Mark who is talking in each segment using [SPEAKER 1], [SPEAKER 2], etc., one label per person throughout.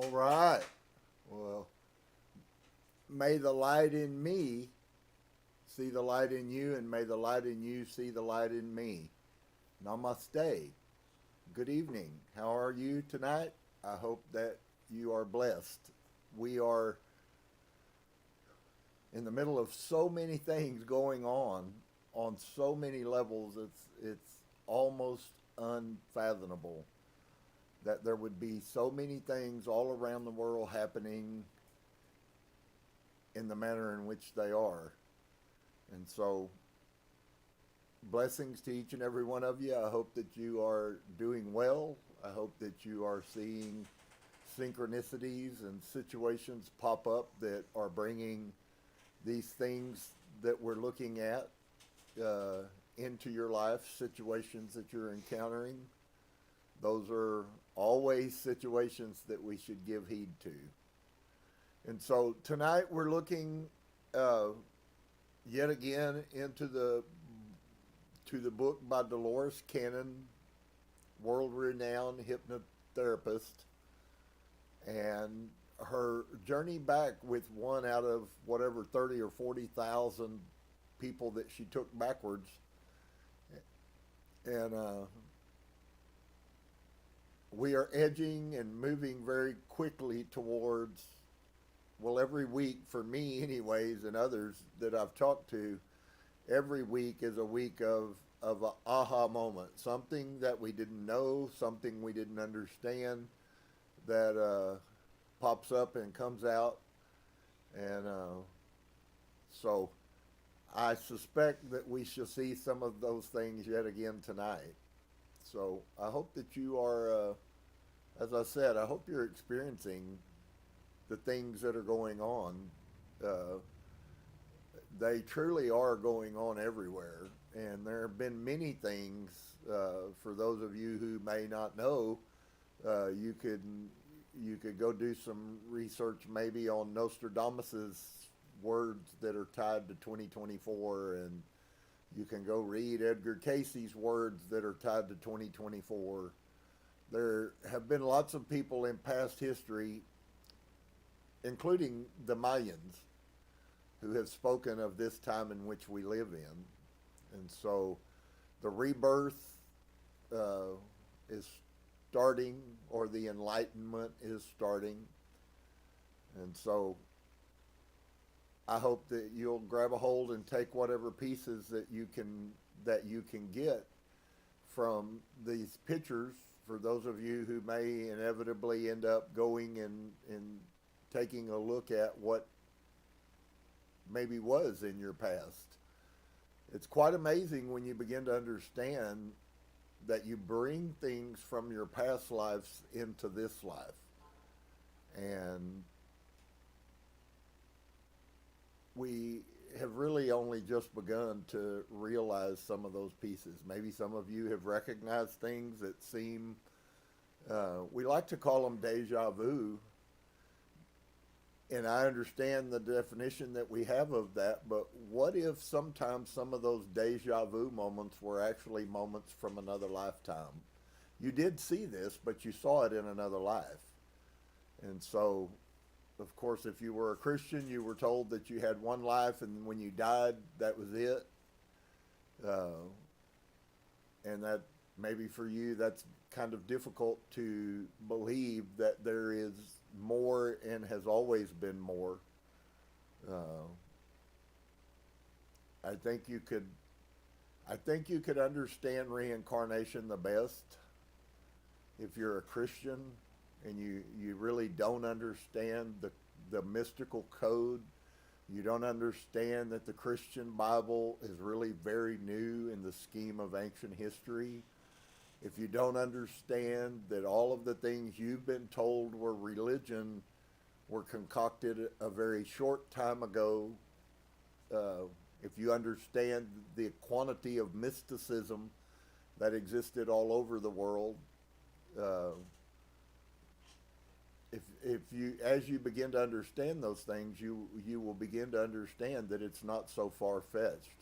[SPEAKER 1] All right. Well, may the light in me see the light in you, and may the light in you see the light in me. Namaste. Good evening. How are you tonight? I hope that you are blessed. We are in the middle of so many things going on so many levels. It's almost unfathomable that there would be so many things all around the world happening in the manner in which they are. And so, blessings to each and every one of you. I hope that you are doing well. I hope that you are seeing synchronicities and situations pop up that are bringing these things that we're looking at into your life, situations that you're encountering. Those are always situations that we should give heed to. And so tonight we're looking yet again into the book by Dolores Cannon, world-renowned hypnotherapist, and her journey back with one out of whatever 30 or 40,000 people that she took backwards. And we are edging and moving very quickly towards, well, every week for me anyways, and others that I've talked to, every week is a week of an aha moment, something that we didn't know, something we didn't understand that pops up and comes out. And so I suspect that we shall see some of those things yet again tonight. So I hope that you are, as I said, I hope you're experiencing the things that are going on. They truly are going on everywhere. And there have been many things, for those of you who may not know, you could go do some research maybe on Nostradamus's words that are tied to 2024, and you can go read Edgar Casey's words that are tied to 2024. There have been lots of people in past history, including the Mayans, who have spoken of this time in which we live in. And so the rebirth is starting, or the enlightenment is starting. And so I hope that you'll grab a hold and take whatever pieces that you can get from these pictures, for those of you who may inevitably end up going and taking a look at what maybe was in your past. It's quite amazing when you begin to understand that you bring things from your past lives into this life. And we have really only just begun to realize some of those pieces. Maybe some of you have recognized things that seem, we like to call them deja vu. And I understand the definition that we have of that, but what if sometimes some of those deja vu moments were actually moments from another lifetime? You did see this, but you saw it in another life. And so, of course, if you were a Christian, you were told that you had one life, and when you died, that was it. And that maybe for you, that's kind of difficult to believe that there is more and has always been more. I think you could understand reincarnation the best if you're a Christian and you really don't understand the mystical code. You don't understand that the Christian Bible is really very new in the scheme of ancient history. If you don't understand that all of the things you've been told were religion were concocted a very short time ago, if you understand the quantity of mysticism that existed all over the world, if you, as you begin to understand those things, you will begin to understand that it's not so far-fetched.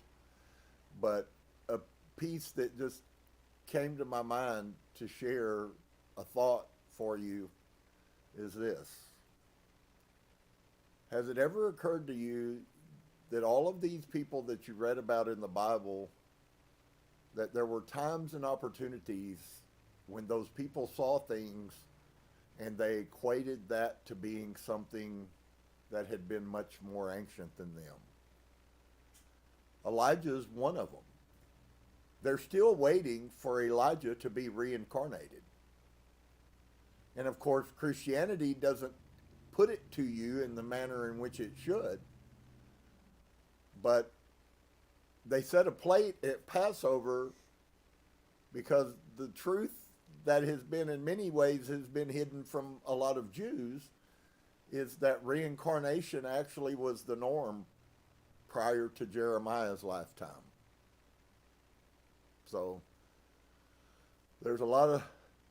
[SPEAKER 1] But a piece that just came to my mind to share a thought for you is this. Has it ever occurred to you that all of these people that you read about in the Bible, that there were times and opportunities when those people saw things and they equated that to being something that had been much more ancient than them? Elijah is one of them. They're still waiting for Elijah to be reincarnated. And of course, Christianity doesn't put it to you in the manner in which it should. But they set a plate at Passover because the truth that has been in many ways has been hidden from a lot of Jews is that reincarnation actually was the norm prior to Jeremiah's lifetime. So there's a lot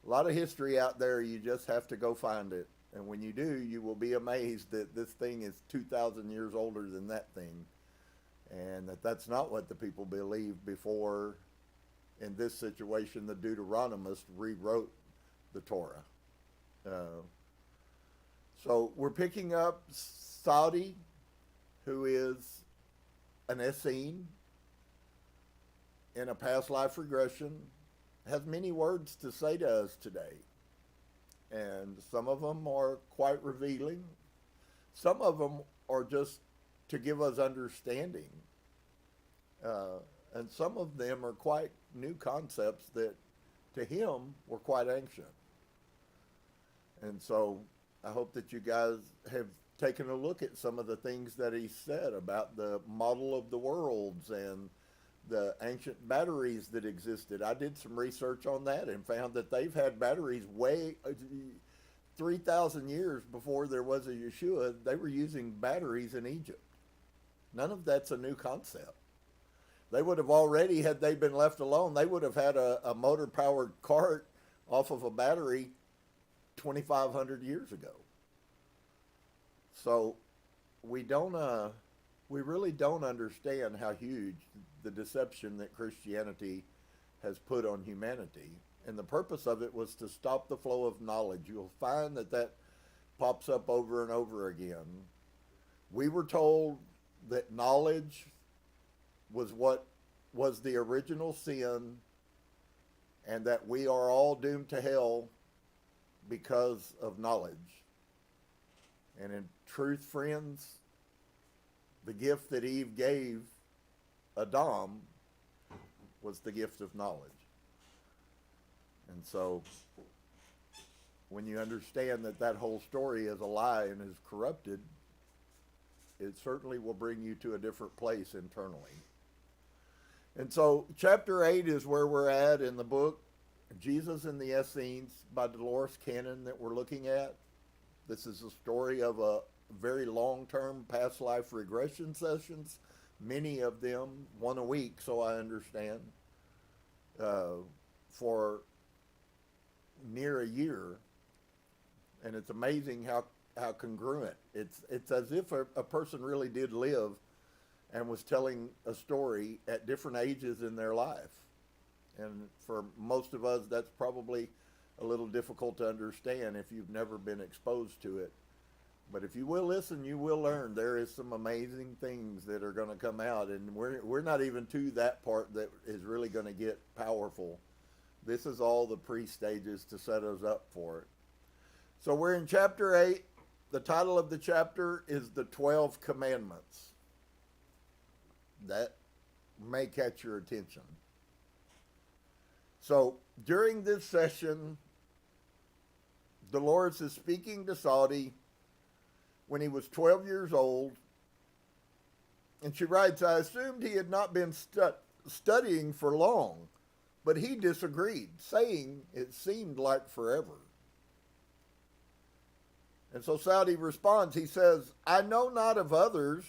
[SPEAKER 1] of history out there. You just have to go find it. And when you do, you will be amazed that this thing is 2,000 years older than that thing. And that's not what the people believed before, in this situation, the Deuteronomists rewrote the Torah. So we're picking up Saudi, who is an Essene in a past life regression, has many words to say to us today. And some of them are quite revealing. Some of them are just to give us understanding. And some of them are quite new concepts that to him were quite ancient. And so I hope that you guys have taken a look at some of the things that he said about the model of the worlds and the ancient batteries that existed. I did some research on that and found that they've had batteries way 3,000 years before there was a Yeshua. They were using batteries in Egypt. None of that's a new concept. They would have already, had they been left alone, they would have had a motor-powered cart off of a battery 2,500 years ago. So we really don't understand how huge the deception that Christianity has put on humanity. And the purpose of it was to stop the flow of knowledge. You'll find that pops up over and over again. We were told that knowledge was what was the original sin, and that we are all doomed to hell because of knowledge. And in truth, friends, the gift that Eve gave Adam was the gift of knowledge. And so when you understand that whole story is a lie and is corrupted, it certainly will bring you to a different place internally. And so chapter 8 is where we're at in the book, Jesus and the Essenes by Dolores that we're looking at. This is a story of a very long-term past life regression sessions, many of them, one a week, so I understand, for near a year. And it's amazing how congruent. It's as if a person really did live and was telling a story at different ages in their life. And for most of us, that's probably a little difficult to understand if you've never been exposed to it. But if you will listen, you will learn. There is some amazing things that are going to come out, and we're not even to that part that is really going to get powerful. This is all the pre-stages to set us up for it. So we're in chapter 8. The title of the chapter is The 12 Commandments. That may catch your attention. So during this session, Dolores is speaking to Saudi when he was 12 years old. And she writes, I assumed he had not been studying for long, but he disagreed, saying it seemed like forever. And so Saudi responds, he says, I know not of others,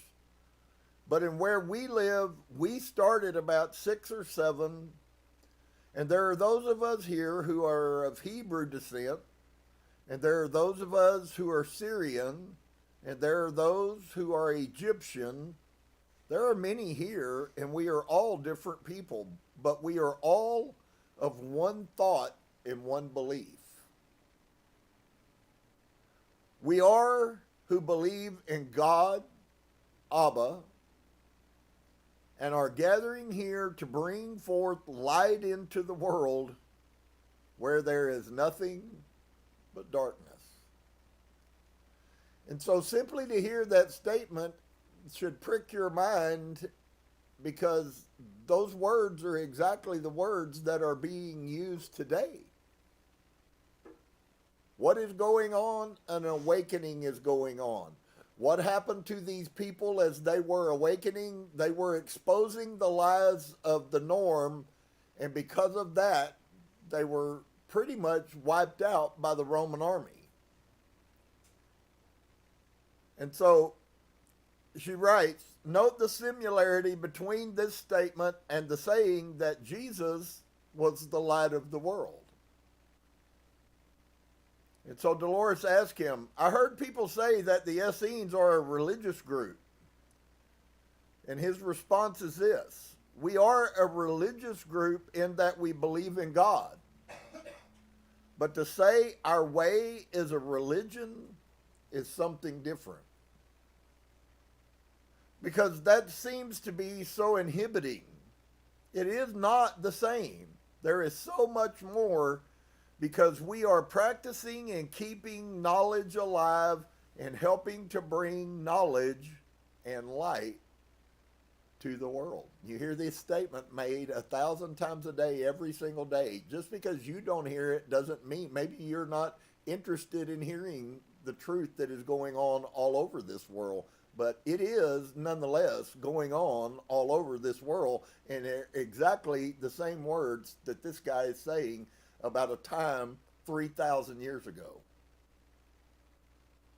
[SPEAKER 1] but in where we live, we started about 6 or 7, and there are those of us here who are of Hebrew descent, and there are those of us who are Syrian, and there are those who are Egyptian. There are many here, and we are all different people, but we are all of one thought and one belief. We are who believe in God, Abba, and are gathering here to bring forth light into the world where there is nothing but darkness. And so simply to hear that statement should prick your mind, because those words are exactly the words that are being used today. What is going on? An awakening is going on. What happened to these people as they were awakening? They were exposing the lies of the norm, and because of that, they were pretty much wiped out by the Roman army. And so she writes, note the similarity between this statement and the saying that Jesus was the light of the world. And so Dolores asked him, I heard people say that the Essenes are a religious group. And his response is this: we are a religious group in that we believe in God. But to say our way is a religion is something different. Because that seems to be so inhibiting. It is not the same. There is so much more, because we are practicing and keeping knowledge alive and helping to bring knowledge and light to the world. You hear this statement made 1,000 times a day, every single day. Just because you don't hear it doesn't mean, maybe you're not interested in hearing the truth that is going on all over this world. But it is nonetheless going on all over this world, and exactly the same words that this guy is saying about a time 3,000 years ago.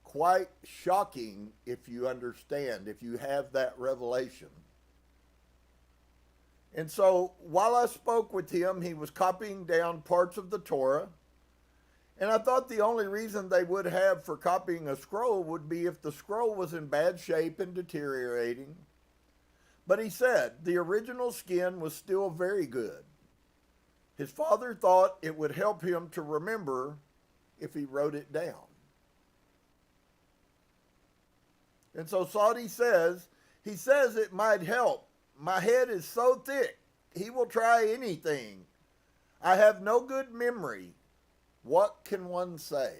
[SPEAKER 1] Quite shocking if you understand, if you have that revelation. And so while I spoke with him, he was copying down parts of the Torah. And I thought the only reason they would have for copying a scroll would be if the scroll was in bad shape and deteriorating. But he said the original skin was still very good. His father thought it would help him to remember if he wrote it down. And so Saudi says, he says it might help. My head is so thick, he will try anything. I have no good memory. What can one say?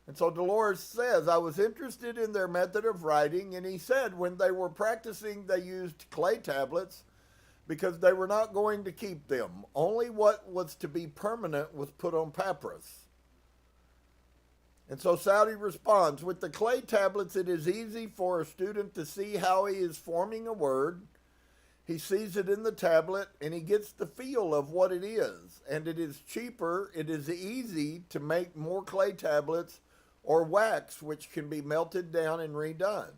[SPEAKER 1] And so Dolores says, I was interested in their method of writing, and he said when they were practicing, they used clay tablets because they were not going to keep them. Only what was to be permanent was put on papyrus. And so Saudi responds, with the clay tablets, it is easy for a student to see how he is forming a word. He sees it in the tablet, and he gets the feel of what it is. And it is cheaper, it is easy to make more clay tablets or wax, which can be melted down and redone.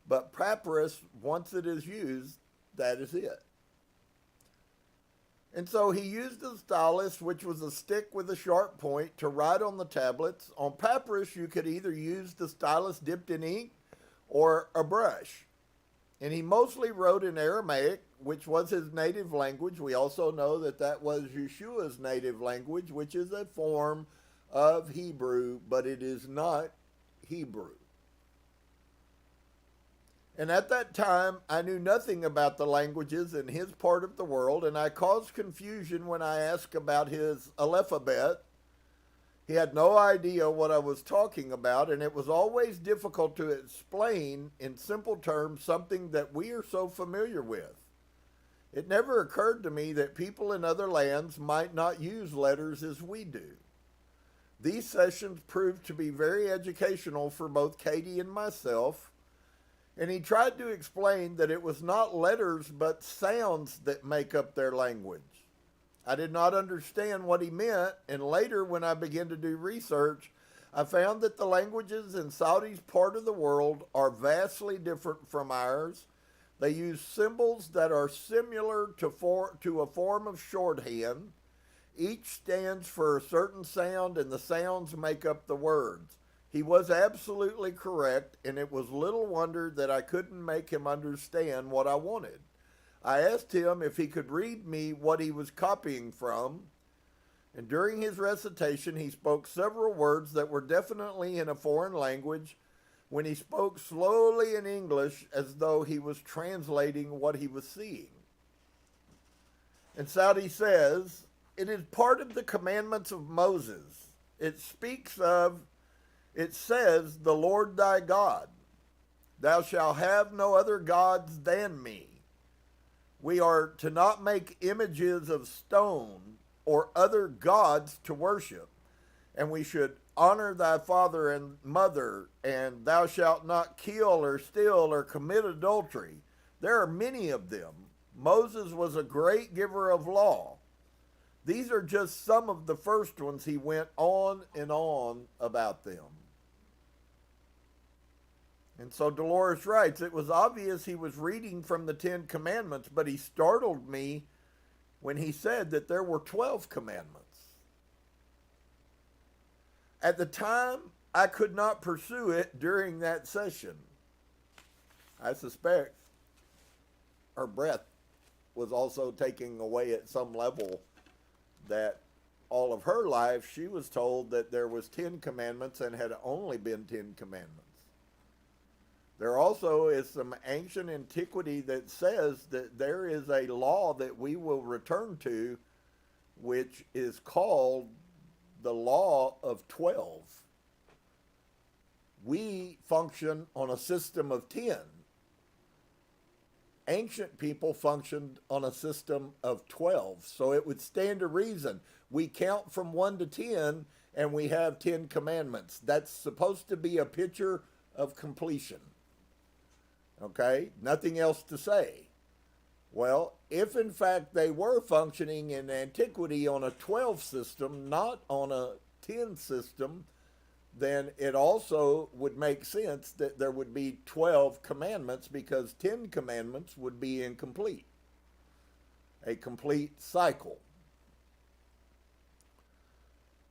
[SPEAKER 1] But papyrus, once it is used, that is it. And so he used a stylus, which was a stick with a sharp point, to write on the tablets. On papyrus, you could either use the stylus dipped in ink or a brush. And he mostly wrote in Aramaic, which was his native language. We also know that that was Yeshua's native language, which is a form of Hebrew, but it is not Hebrew. And at that time, I knew nothing about the languages in his part of the world, and I caused confusion when I asked about his alphabet. He had no idea what I was talking about, and it was always difficult to explain in simple terms something that we are so familiar with. It never occurred to me that people in other lands might not use letters as we do. These sessions proved to be very educational for both Katie and myself, and he tried to explain that it was not letters but sounds that make up their language. I did not understand what he meant, and later when I began to do research, I found that the languages in Saudi's part of the world are vastly different from ours. They use symbols that are similar to a form of shorthand. Each stands for a certain sound, and the sounds make up the words. He was absolutely correct, and it was little wonder that I couldn't make him understand what I wanted. I asked him if he could read me what he was copying from. And during his recitation, he spoke several words that were definitely in a foreign language when he spoke slowly in English as though he was translating what he was seeing. And Saudi says, it is part of the commandments of Moses. It says, the Lord thy God, thou shalt have no other gods than me. We are to not make images of stone or other gods to worship, and we should honor thy father and mother, and thou shalt not kill or steal or commit adultery. There are many of them. Moses was a great giver of law. These are just some of the first ones. He went on and on about them. And so Dolores writes, it was obvious he was reading from the 10 Commandments, but he startled me when he said that there were 12 commandments. At the time, I could not pursue it during that session. I suspect her breath was also taking away at some level, that all of her life she was told that there was 10 commandments and had only been 10 commandments. There also is some ancient antiquity that says that there is a law that we will return to, which is called the law of 12. We function on a system of 10. Ancient people functioned on a system of 12. So it would stand to reason. We count from 1 to 10 and we have 10 commandments. That's supposed to be a picture of completion. Okay? Nothing else to say. Well, if in fact they were functioning in antiquity on a 12 system, not on a 10 system, then it also would make sense that there would be 12 commandments, because 10 commandments would be incomplete. A complete cycle.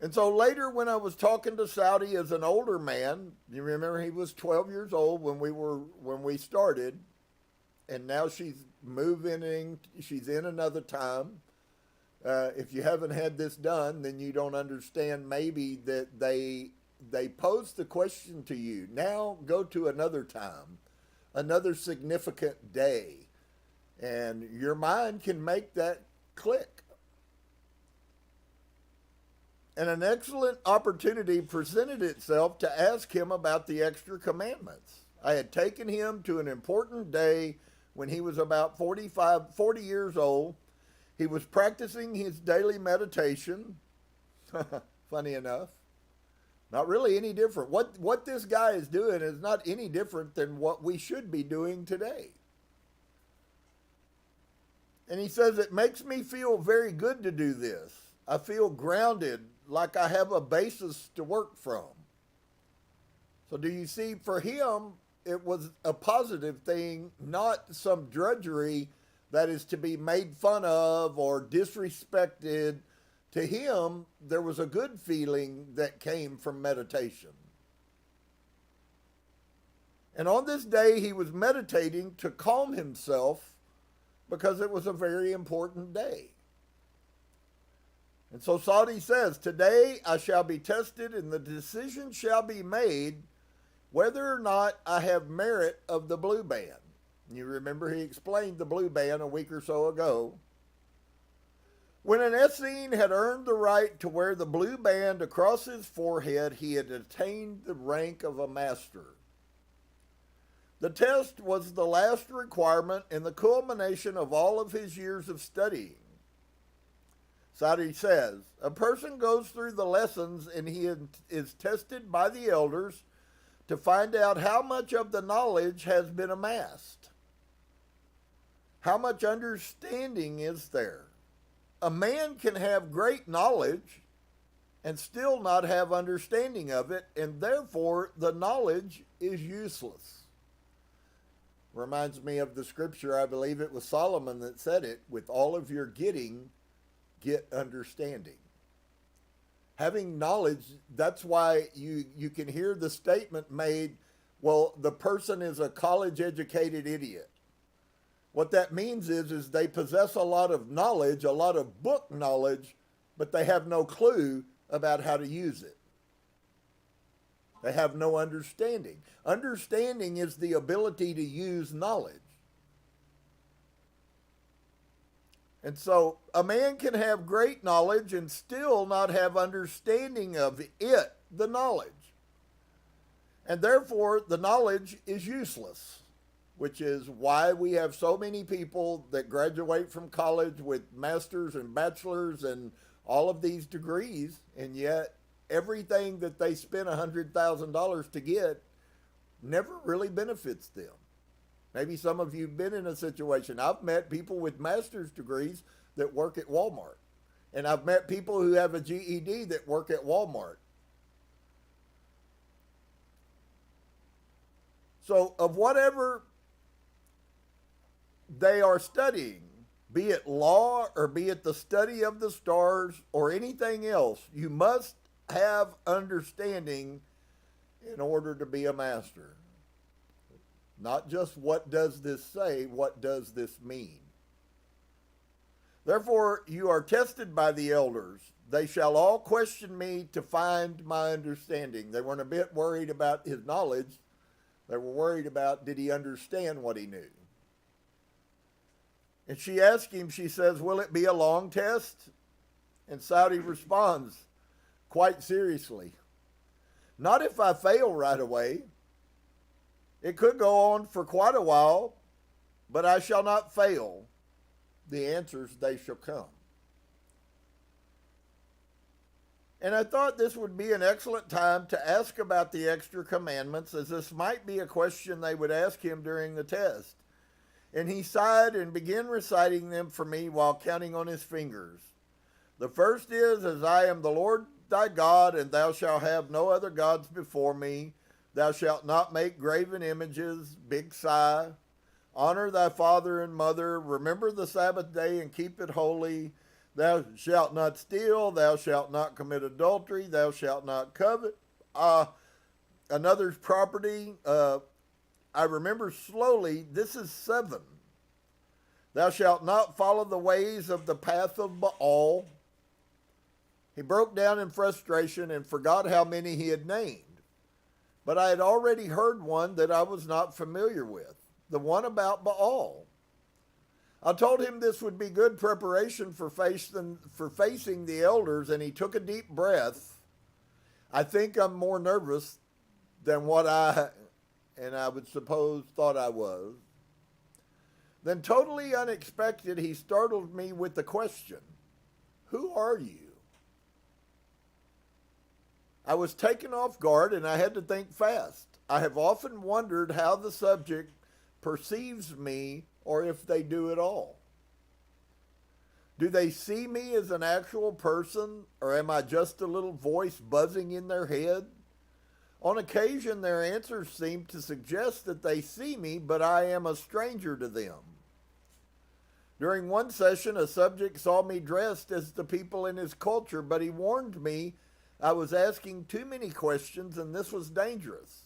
[SPEAKER 1] And so later, when I was talking to Saudi as an older man, you remember he was 12 years old when we started, and now she's moving in, she's in another time. If you haven't had this done, then you don't understand maybe that they pose the question to you. Now go to another time, another significant day, and your mind can make that click. And an excellent opportunity presented itself to ask him about the extra commandments. I had taken him to an important day when he was about 40 years old. He was practicing his daily meditation. Funny enough. Not really any different. What this guy is doing is not any different than what we should be doing today. And he says, it makes me feel very good to do this. I feel grounded, like I have a basis to work from. So do you see, for him, it was a positive thing, not some drudgery that is to be made fun of or disrespected. To him, there was a good feeling that came from meditation. And on this day, he was meditating to calm himself because it was a very important day. And so Saudi says, today I shall be tested and the decision shall be made whether or not I have merit of the blue band. You remember he explained the blue band a week or so ago. When an Essene had earned the right to wear the blue band across his forehead, he had attained the rank of a master. The test was the last requirement and the culmination of all of his years of studying. Saudi says, a person goes through the lessons and he is tested by the elders to find out how much of the knowledge has been amassed. How much understanding is there? A man can have great knowledge and still not have understanding of it, and therefore the knowledge is useless. Reminds me of the scripture, I believe it was Solomon that said it, with all of your getting, get understanding. Having knowledge, that's why you can hear the statement made, well, the person is a college-educated idiot. What that means is they possess a lot of knowledge, a lot of book knowledge, but they have no clue about how to use it. They have no understanding. Understanding is the ability to use knowledge. And so a man can have great knowledge and still not have understanding of it, the knowledge. And therefore, the knowledge is useless, which is why we have so many people that graduate from college with masters and bachelors and all of these degrees, and yet everything that they spent $100,000 to get never really benefits them. Maybe some of you have been in a situation. I've met people with master's degrees that work at Walmart. And I've met people who have a GED that work at Walmart. So of whatever they are studying, be it law or be it the study of the stars or anything else, you must have understanding in order to be a master. Not just what does this say, what does this mean? Therefore, you are tested by the elders. They shall all question me to find my understanding. They weren't a bit worried about his knowledge. They were worried about, did he understand what he knew? And she asked him, she says, will it be a long test? And Saudi responds quite seriously, not if I fail right away. It could go on for quite a while, but I shall not fail. The answers, they shall come. And I thought this would be an excellent time to ask about the extra commandments, as this might be a question they would ask him during the test. And he sighed and began reciting them for me while counting on his fingers. The first is, as I am the Lord thy God, and thou shalt have no other gods before me. Thou shalt not make graven images, big sigh. Honor thy father and mother. Remember the Sabbath day and keep it holy. Thou shalt not steal. Thou shalt not commit adultery. Thou shalt not covet another's property. I remember slowly, this is 7. Thou shalt not follow the ways of the path of Baal. He broke down in frustration and forgot how many he had named. But I had already heard one that I was not familiar with, the one about Baal. I told him this would be good preparation for facing the elders, and he took a deep breath. I think I'm more nervous than what I would suppose thought I was. Then totally unexpected, he startled me with the question, who are you? I was taken off guard and I had to think fast. I have often wondered how the subject perceives me, or if they do at all. Do they see me as an actual person, or am I just a little voice buzzing in their head? On occasion, their answers seem to suggest that they see me, but I am a stranger to them. During one session, a subject saw me dressed as the people in his culture, but he warned me I was asking too many questions, and this was dangerous.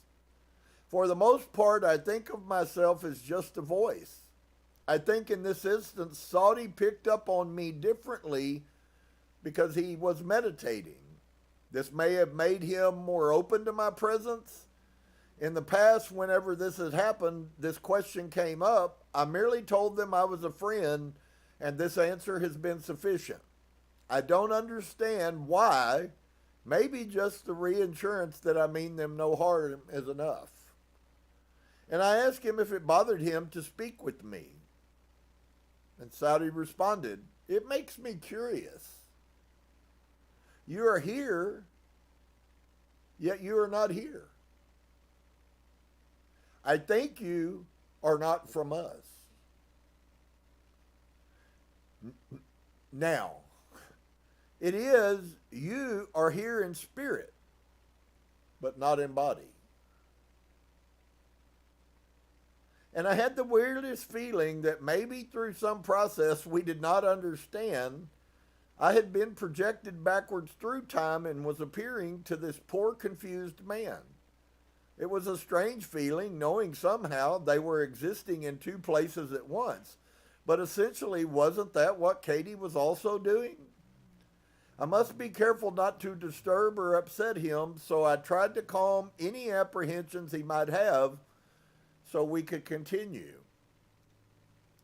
[SPEAKER 1] For the most part, I think of myself as just a voice. I think in this instance, Saudi picked up on me differently because he was meditating. This may have made him more open to my presence. In the past, whenever this has happened, this question came up. I merely told them I was a friend, and this answer has been sufficient. I don't understand why. Maybe just the reassurance that I mean them no harm is enough. And I asked him if it bothered him to speak with me. And Saudi responded, it makes me curious. You are here, yet you are not here. I think you are not from us. Now, it is you are here in spirit, but not in body. And I had the weirdest feeling that maybe through some process we did not understand, I had been projected backwards through time and was appearing to this poor confused man. It was a strange feeling, knowing somehow they were existing in two places at once. But essentially, wasn't that what Katie was also doing? I must be careful not to disturb or upset him, so I tried to calm any apprehensions he might have so we could continue.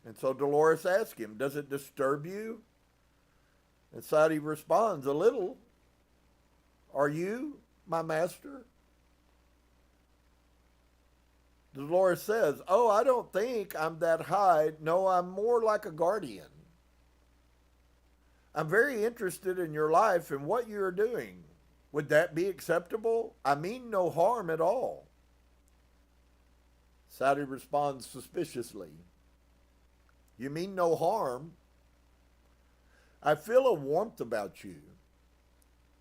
[SPEAKER 1] And so Dolores asked him, "Does it disturb you?" And Saudi responds, "A little. Are you, my master?" Dolores says, "Oh, I don't think I'm that high. No, I'm more like a guardian. I'm very interested in your life and what you are doing. Would that be acceptable? I mean no harm at all." Saudi responds suspiciously, "You mean no harm? I feel a warmth about you,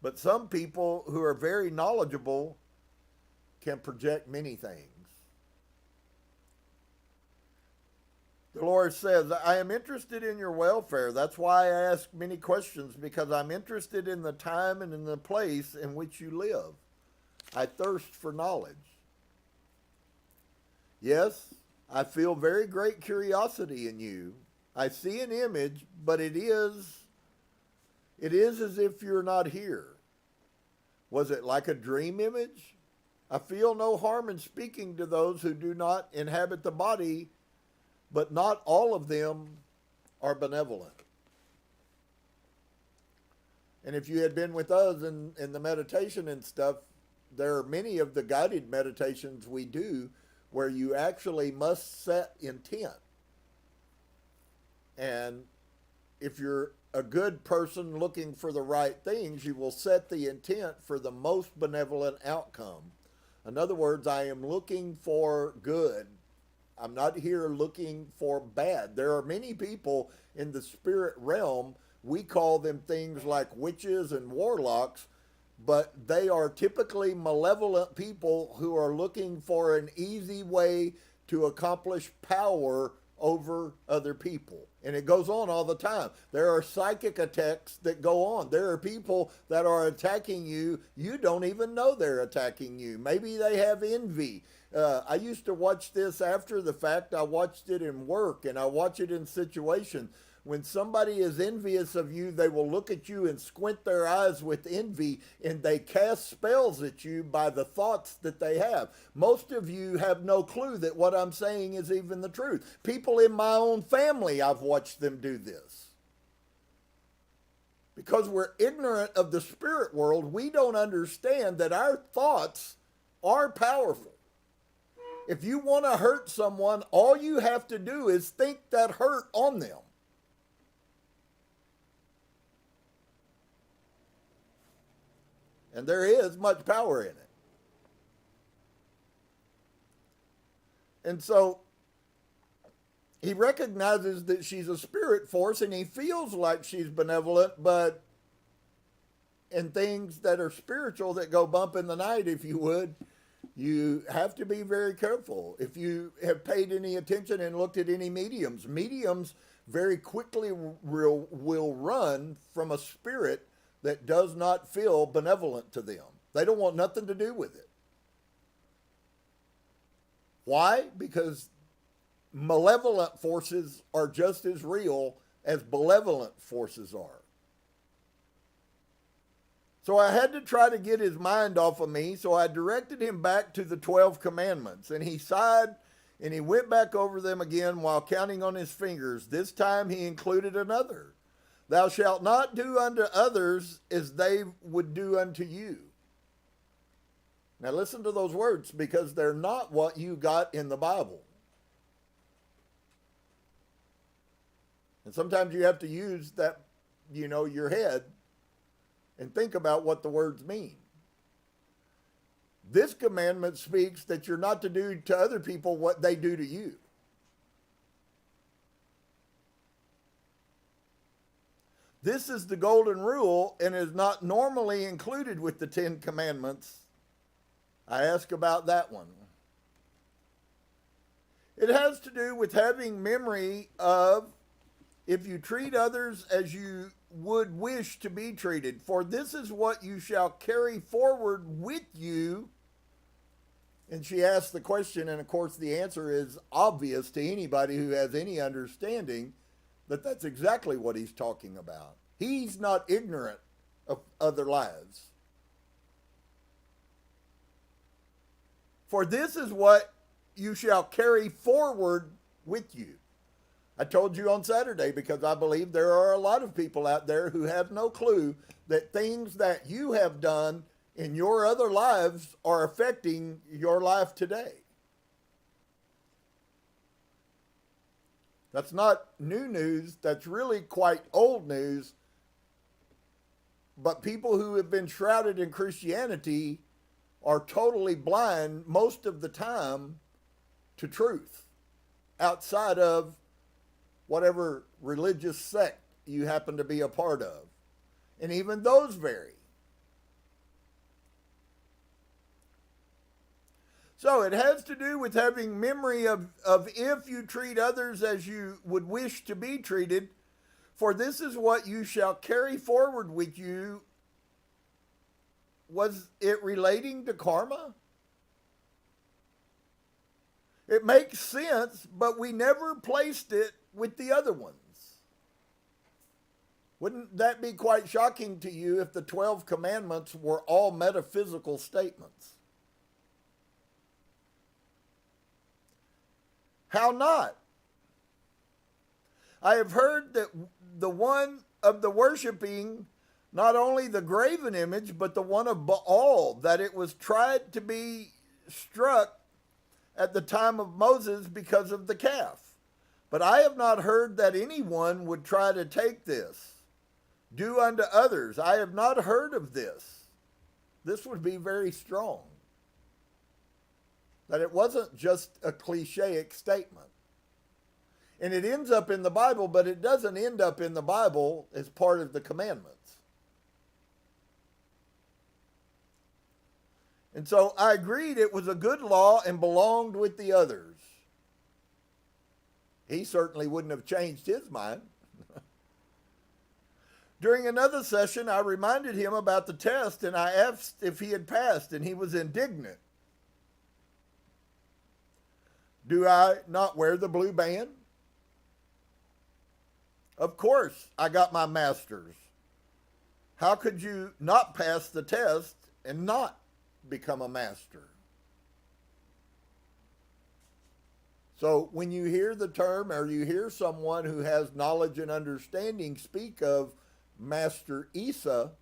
[SPEAKER 1] but some people who are very knowledgeable can project many things." Dolores says, "I am interested in your welfare. That's why I ask many questions, because I'm interested in the time and in the place in which you live. I thirst for knowledge. Yes, I feel very great curiosity in you. I see an image, but it is as if you're not here. Was it like a dream image? I feel no harm in speaking to those who do not inhabit the body, but not all of them are benevolent." And if you had been with us in the meditation and stuff, there are many of the guided meditations we do where you actually must set intent. And if you're a good person looking for the right things, you will set the intent for the most benevolent outcome. In other words, I am looking for good. I'm not here looking for bad. There are many people in the spirit realm, we call them things like witches and warlocks, but they are typically malevolent people who are looking for an easy way to accomplish power over other people. And it goes on all the time. There are psychic attacks that go on. There are people that are attacking you. You don't even know they're attacking you. Maybe they have envy. I used to watch this after the fact. I watched it in work, and I watch it in situations. When somebody is envious of you, they will look at you and squint their eyes with envy, and they cast spells at you by the thoughts that they have. Most of you have no clue that what I'm saying is even the truth. People in my own family, I've watched them do this. Because we're ignorant of the spirit world, we don't understand that our thoughts are powerful. If you want to hurt someone, all you have to do is think that hurt on them. And there is much power in it. And so he recognizes that she's a spirit force, and he feels like she's benevolent, but in things that are spiritual that go bump in the night, if you would, you have to be very careful. If you have paid any attention and looked at any mediums very quickly will run from a spirit that does not feel benevolent to them. They don't want nothing to do with it. Why? Because malevolent forces are just as real as benevolent forces are. So I had to try to get his mind off of me, so I directed him back to the 12 commandments. And he sighed, and he went back over them again while counting on his fingers. This time he included another. Thou shalt not do unto others as they would do unto you. Now listen to those words, because they're not what you got in the Bible. And sometimes you have to use that, your head and think about what the words mean. This commandment speaks that you're not to do to other people what they do to you. This is the golden rule and is not normally included with the 10 commandments. I ask about that one. It has to do with having memory of if you treat others as you would wish to be treated, for this is what you shall carry forward with you. And she asked the question, and of course the answer is obvious to anybody who has any understanding that that's exactly what he's talking about. He's not ignorant of other lives. For this is what you shall carry forward with you. I told you on Saturday because I believe there are a lot of people out there who have no clue that things that you have done in your other lives are affecting your life today. That's not new news. That's really quite old news. But people who have been shrouded in Christianity are totally blind most of the time to truth outside of whatever religious sect you happen to be a part of. And even those vary. So it has to do with having memory of if you treat others as you would wish to be treated, for this is what you shall carry forward with you. Was it relating to karma? It makes sense, but we never placed it with the other ones. Wouldn't that be quite shocking to you if the 12 commandments were all metaphysical statements? How not? I have heard that the one of the worshiping not only the graven image, but the one of Baal, that it was tried to be struck at the time of Moses because of the calf. But I have not heard that anyone would try to take this. Do unto others. I have not heard of this. This would be very strong. That it wasn't just a clichéic statement. And it ends up in the Bible, but it doesn't end up in the Bible as part of the commandments. And so I agreed it was a good law and belonged with the others. He certainly wouldn't have changed his mind. During another session, I reminded him about the test, and I asked if he had passed, and he was indignant. Do I not wear the blue band? Of course, I got my master's. How could you not pass the test and not become a master? So when you hear the term, or you hear someone who has knowledge and understanding speak of Master Isa,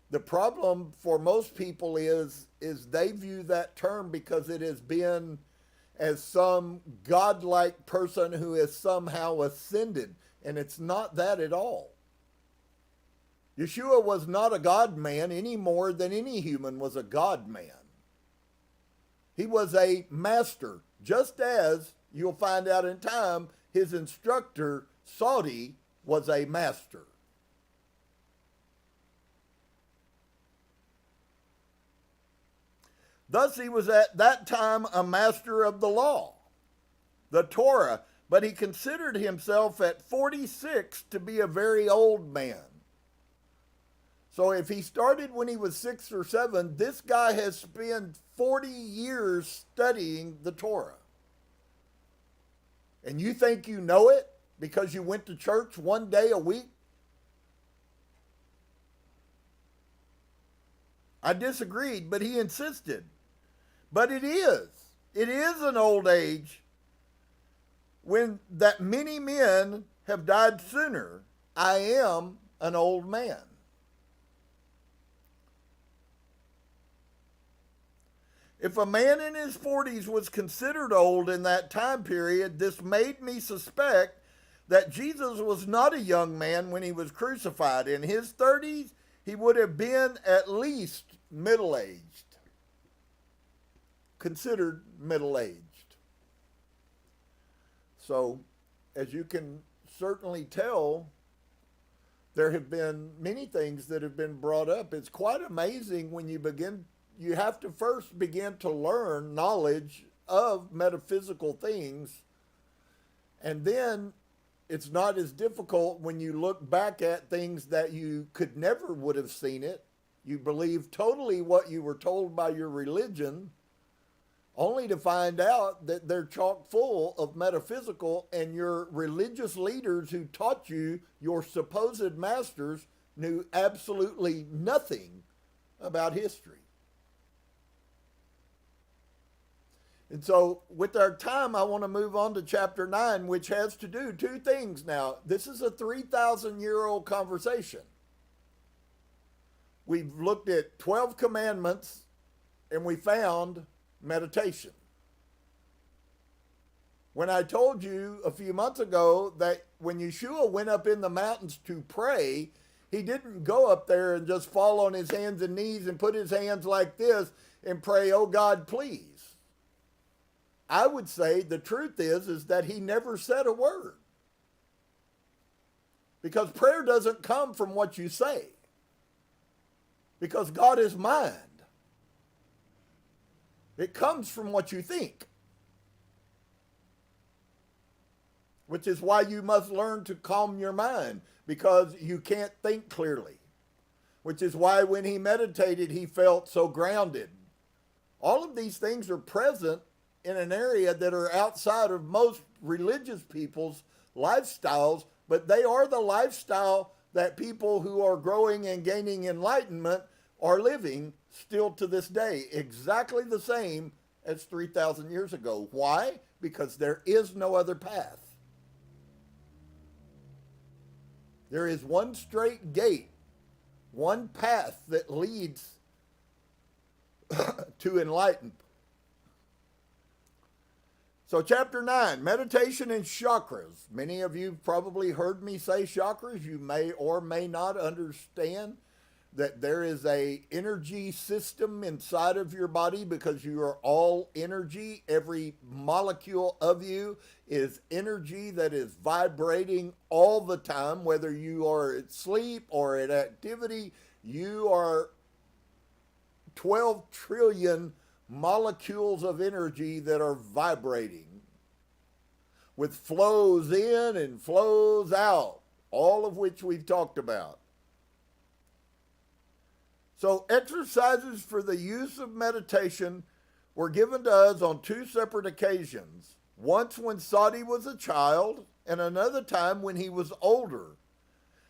[SPEAKER 1] the problem for most people is they view that term because it has been as some godlike person who has somehow ascended, and it's not that at all. Yeshua was not a God man any more than any human was a God man. He was a master, just as you'll find out in time his instructor, Saudi, was a master. Thus he was at that time a master of the law, the Torah, but he considered himself at 46 to be a very old man. So if he started when he was 6 or 7, this guy has spent 40 years studying the Torah. And you think you know it because you went to church one day a week? I disagreed, but he insisted. But it is an old age when that many men have died sooner. I am an old man. If a man in his 40s was considered old in that time period, this made me suspect that Jesus was not a young man when he was crucified. In his 30s, he would have been at least middle-aged. Considered middle-aged. So, as you can certainly tell, there have been many things that have been brought up. It's quite amazing when you have to first begin to learn knowledge of metaphysical things, and then it's not as difficult when you look back at things that you could never would have seen it. You believe totally what you were told by your religion, only to find out that they're chock full of metaphysical, and your religious leaders who taught you, your supposed masters, knew absolutely nothing about history. And so with our time, I want to move on to chapter 9, which has to do two things now. This is a 3,000-year-old conversation. We've looked at 12 commandments, and we found meditation. When I told you a few months ago that when Yeshua went up in the mountains to pray, he didn't go up there and just fall on his hands and knees and put his hands like this and pray, "Oh God, please." I would say the truth is that he never said a word. Because prayer doesn't come from what you say. Because God is mind. It comes from what you think. Which is why you must learn to calm your mind, because you can't think clearly. Which is why when he meditated, he felt so grounded. All of these things are present in an area that are outside of most religious people's lifestyles, but they are the lifestyle that people who are growing and gaining enlightenment are living still to this day, exactly the same as 3,000 years ago. Why? Because there is no other path. There is one straight gate, one path that leads to enlightenment. So chapter 9, meditation and chakras. Many of you probably heard me say chakras. You may or may not understand that there is a energy system inside of your body, because you are all energy. Every molecule of you is energy that is vibrating all the time, whether you are at sleep or at activity. You are 12 trillion molecules of energy that are vibrating, with flows in and flows out, all of which we've talked about. So exercises for the use of meditation were given to us on two separate occasions. Once when Sadi was a child, and another time when he was older.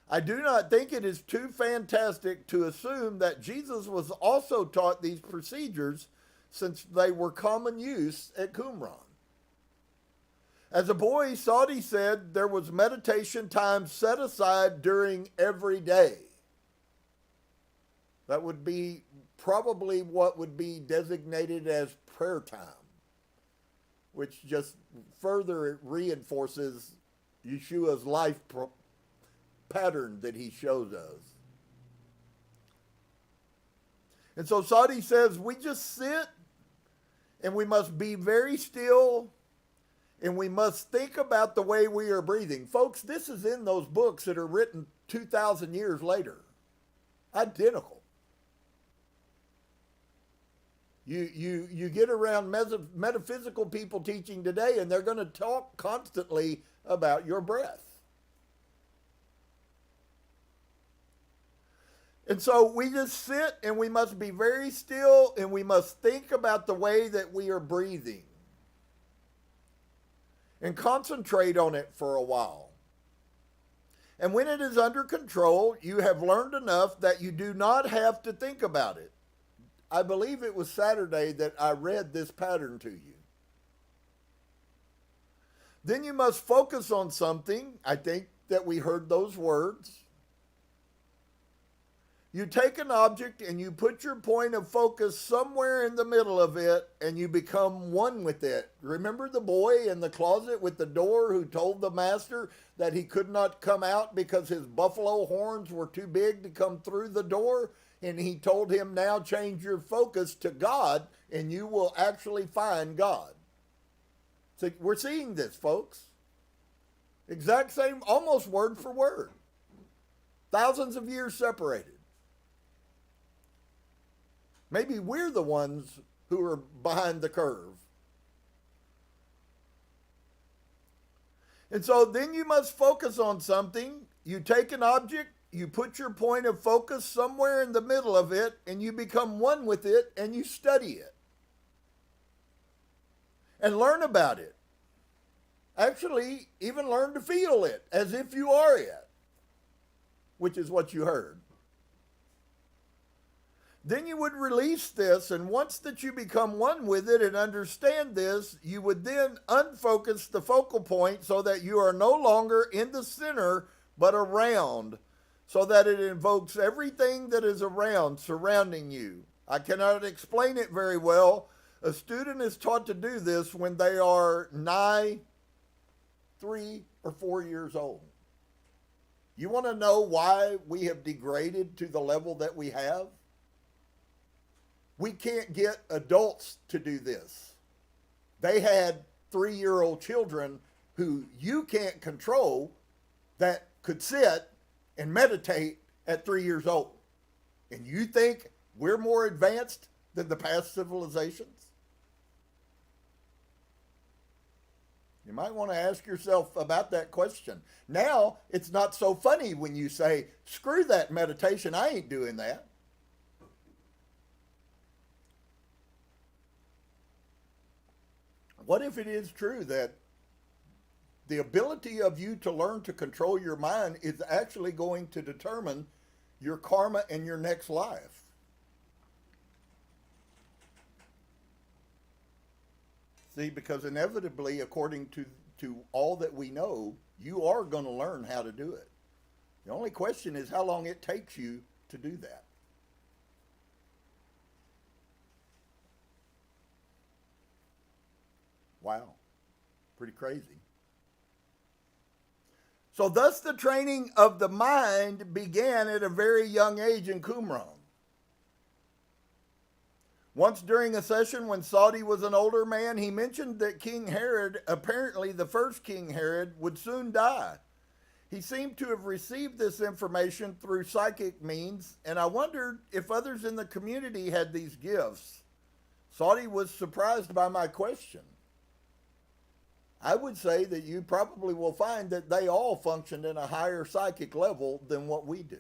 [SPEAKER 1] I do not think it is too fantastic to assume that Jesus was also taught these procedures, since they were common use at Qumran. As a boy, Sadi said there was meditation time set aside during every day. That would be probably what would be designated as prayer time, which just further reinforces Yeshua's life pattern that he shows us. And so Sadi says we just sit, and we must be very still, and we must think about the way we are breathing. Folks, this is in those books that are written 2,000 years later. Identical. You get around metaphysical people teaching today, and they're going to talk constantly about your breath. And so we just sit, and we must be very still, and we must think about the way that we are breathing. And concentrate on it for a while. And when it is under control, you have learned enough that you do not have to think about it. I believe it was Saturday that I read this pattern to you. Then you must focus on something. I think that we heard those words. You take an object and you put your point of focus somewhere in the middle of it, and you become one with it. Remember the boy in the closet with the door who told the master that he could not come out because his buffalo horns were too big to come through the door? And he told him, now change your focus to God, and you will actually find God. So we're seeing this, folks. Exact same, almost word for word. Thousands of years separated. Maybe we're the ones who are behind the curve. And so then you must focus on something. You take an object, you put your point of focus somewhere in the middle of it, and you become one with it, and you study it. And learn about it. Actually, even learn to feel it as if you are it. which is what you heard. Then you would release this, and once that you become one with it and understand this, you would then unfocus the focal point so that you are no longer in the center, but around, so that it invokes everything that is around, surrounding you. I cannot explain it very well. A student is taught to do this when they are 3 or 4 years old. You want to know why we have degraded to the level that we have? We can't get adults to do this. They had 3-year-old children who you can't control that could sit and meditate at 3 years old. And you think we're more advanced than the past civilizations? You might want to ask yourself about that question. Now, it's not so funny when you say, screw that meditation, I ain't doing that. What if it is true that the ability of you to learn to control your mind is actually going to determine your karma and your next life? See, because inevitably, according to all that we know, you are going to learn how to do it. The only question is how long it takes you to do that. Wow, pretty crazy. So thus the training of the mind began at a very young age in Qumran. Once during a session when Saudi was an older man, he mentioned that King Herod, apparently the first King Herod, would soon die. He seemed to have received this information through psychic means, and I wondered if others in the community had these gifts. Saudi was surprised by my question. I would say that you probably will find that they all functioned in a higher psychic level than what we do.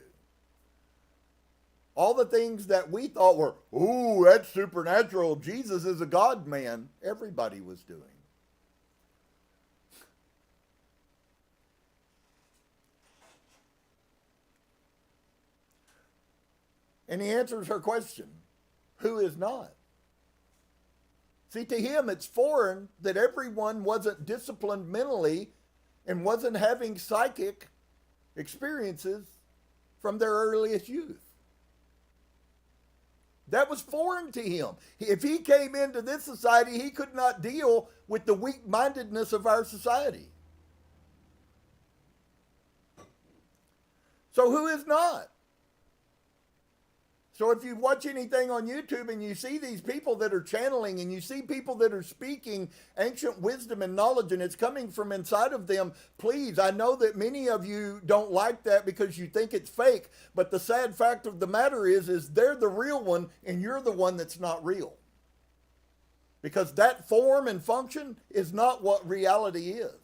[SPEAKER 1] All the things that we thought were, ooh, that's supernatural, Jesus is a God man, everybody was doing. And he answers her question, who is not? See, to him, it's foreign that everyone wasn't disciplined mentally and wasn't having psychic experiences from their earliest youth. That was foreign to him. If he came into this society, he could not deal with the weak-mindedness of our society. So who is not? So if you watch anything on YouTube and you see these people that are channeling and you see people that are speaking ancient wisdom and knowledge and it's coming from inside of them, please, I know that many of you don't like that because you think it's fake, but the sad fact of the matter is they're the real one and you're the one that's not real. Because that form and function is not what reality is.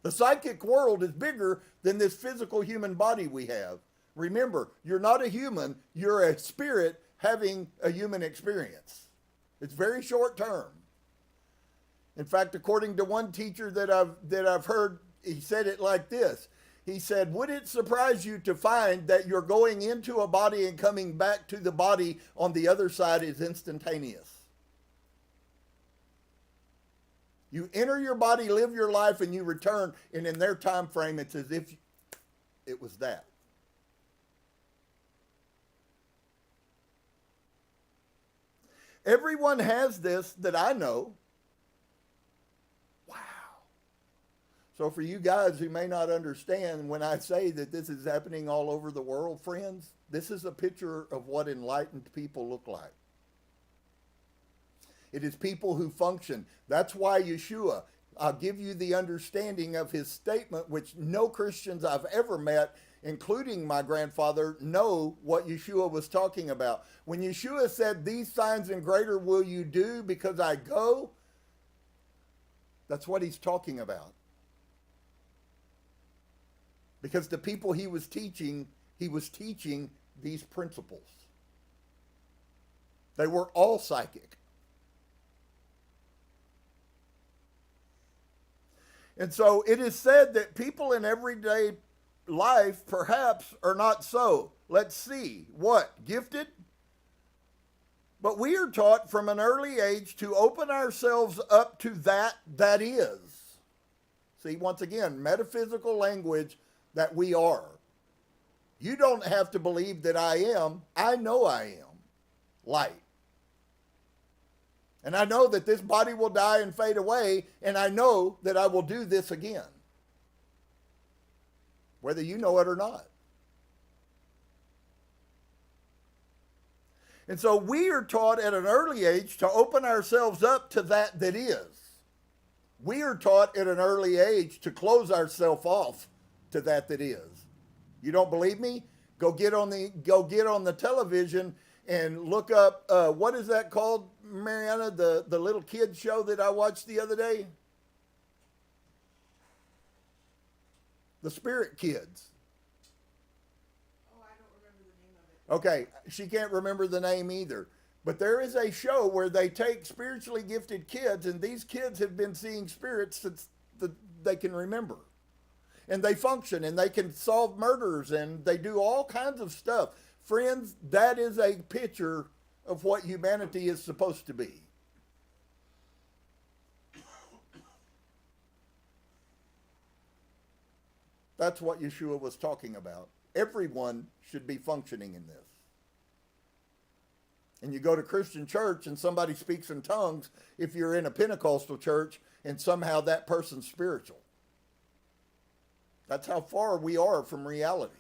[SPEAKER 1] The psychic world is bigger than this physical human body we have. Remember, you're not a human, you're a spirit having a human experience. It's very short term. In fact, according to one teacher that I've heard, he said it like this. He said, would it surprise you to find that you're going into a body and coming back to the body on the other side is instantaneous? You enter your body, live your life, and you return, and in their time frame, it's as if it was that. Everyone has this that I know. Wow. So for you guys who may not understand, when I say that this is happening all over the world, friends, this is a picture of what enlightened people look like. It is people who function. That's why Yeshua, I'll give you the understanding of his statement, which no Christians I've ever met, including my grandfather, know what Yeshua was talking about. When Yeshua said, these signs and greater will you do because I go, that's what he's talking about. Because the people he was teaching these principles. They were all psychic. And so it is said that people in everyday life perhaps are not so. Let's see. What? Gifted? But we are taught from an early age to open ourselves up to that is. See, once again, metaphysical language that we are. You don't have to believe that I am. I know I am light. And I know that this body will die and fade away, and I know that I will do this again, whether you know it or not. And so we are taught at an early age to open ourselves up to that is. We are taught at an early age to close ourselves off to that is. You don't believe me? Go get on the television and look up, what is that called, Mariana? The little kid show that I watched the other day? The Spirit Kids.
[SPEAKER 2] Oh, I don't remember the name of it.
[SPEAKER 1] Okay, she can't remember the name either. But there is a show where they take spiritually gifted kids, and these kids have been seeing spirits since they can remember. And they function, and they can solve murders, and they do all kinds of stuff. Friends, that is a picture of what humanity is supposed to be. That's what Yeshua was talking about. Everyone should be functioning in this. And you go to Christian church and somebody speaks in tongues if you're in a Pentecostal church and somehow that person's spiritual. That's how far we are from reality.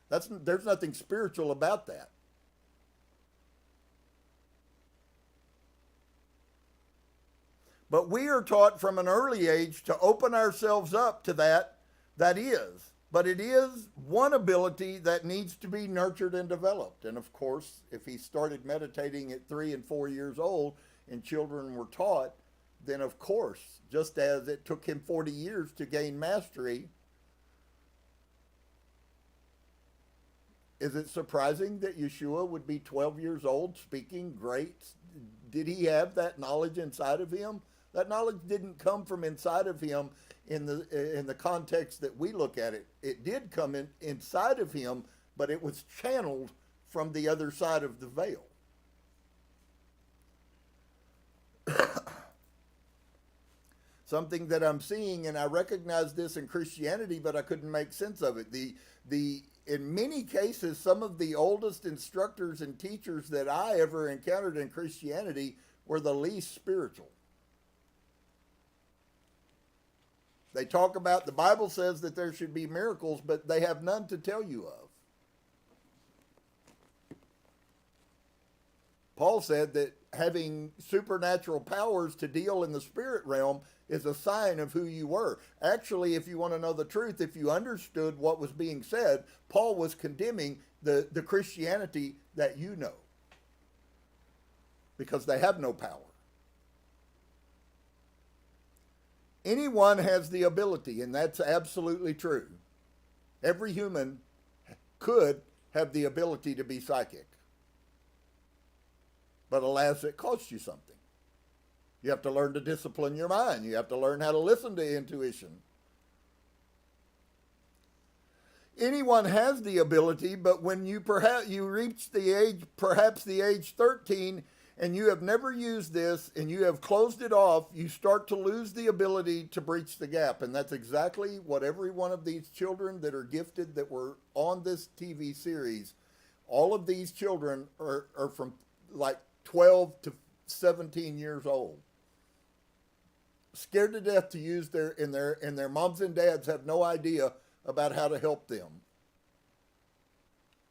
[SPEAKER 1] There's nothing spiritual about that. But we are taught from an early age to open ourselves up to that is. But it is one ability that needs to be nurtured and developed. And of course, if he started meditating at 3 and 4 years old and children were taught, then of course, just as it took him 40 years to gain mastery, is it surprising that Yeshua would be 12 years old speaking great? Did he have that knowledge inside of him? That knowledge didn't come from inside of him in the context that we look at it. It did come inside of him, but it was channeled from the other side of the veil. Something that I'm seeing, and I recognize this in Christianity, but I couldn't make sense of it. In many cases, some of the oldest instructors and teachers that I ever encountered in Christianity were the least spiritual. They talk about, the Bible says that there should be miracles, but they have none to tell you of. Paul said that having supernatural powers to deal in the spirit realm is a sign of who you were. Actually, if you want to know the truth, if you understood what was being said, Paul was condemning the Christianity that you know, because they have no power. Anyone has the ability, and that's absolutely true. Every human could have the ability to be psychic. But alas, it costs you something. You have to learn to discipline your mind. You have to learn how to listen to intuition. Anyone has the ability, but when you reach the age 13, and you have never used this, and you have closed it off, you start to lose the ability to breach the gap. And that's exactly what every one of these children that are gifted that were on this TV series, all of these children are from like 12 to 17 years old. Scared to death to use and their moms and dads have no idea about how to help them.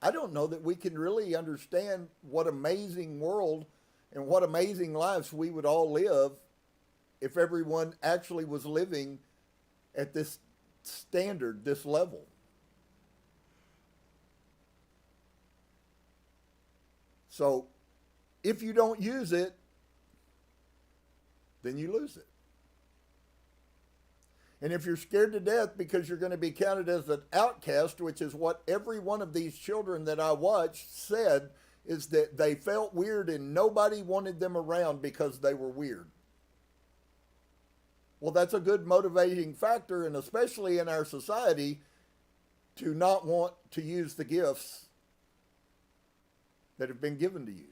[SPEAKER 1] I don't know that we can really understand what amazing world and what amazing lives we would all live if everyone actually was living at this standard, this level. So if you don't use it, then you lose it. And if you're scared to death because you're going to be counted as an outcast, which is what every one of these children that I watched said, is that they felt weird and nobody wanted them around because they were weird. Well, that's a good motivating factor, and especially in our society, to not want to use the gifts that have been given to you.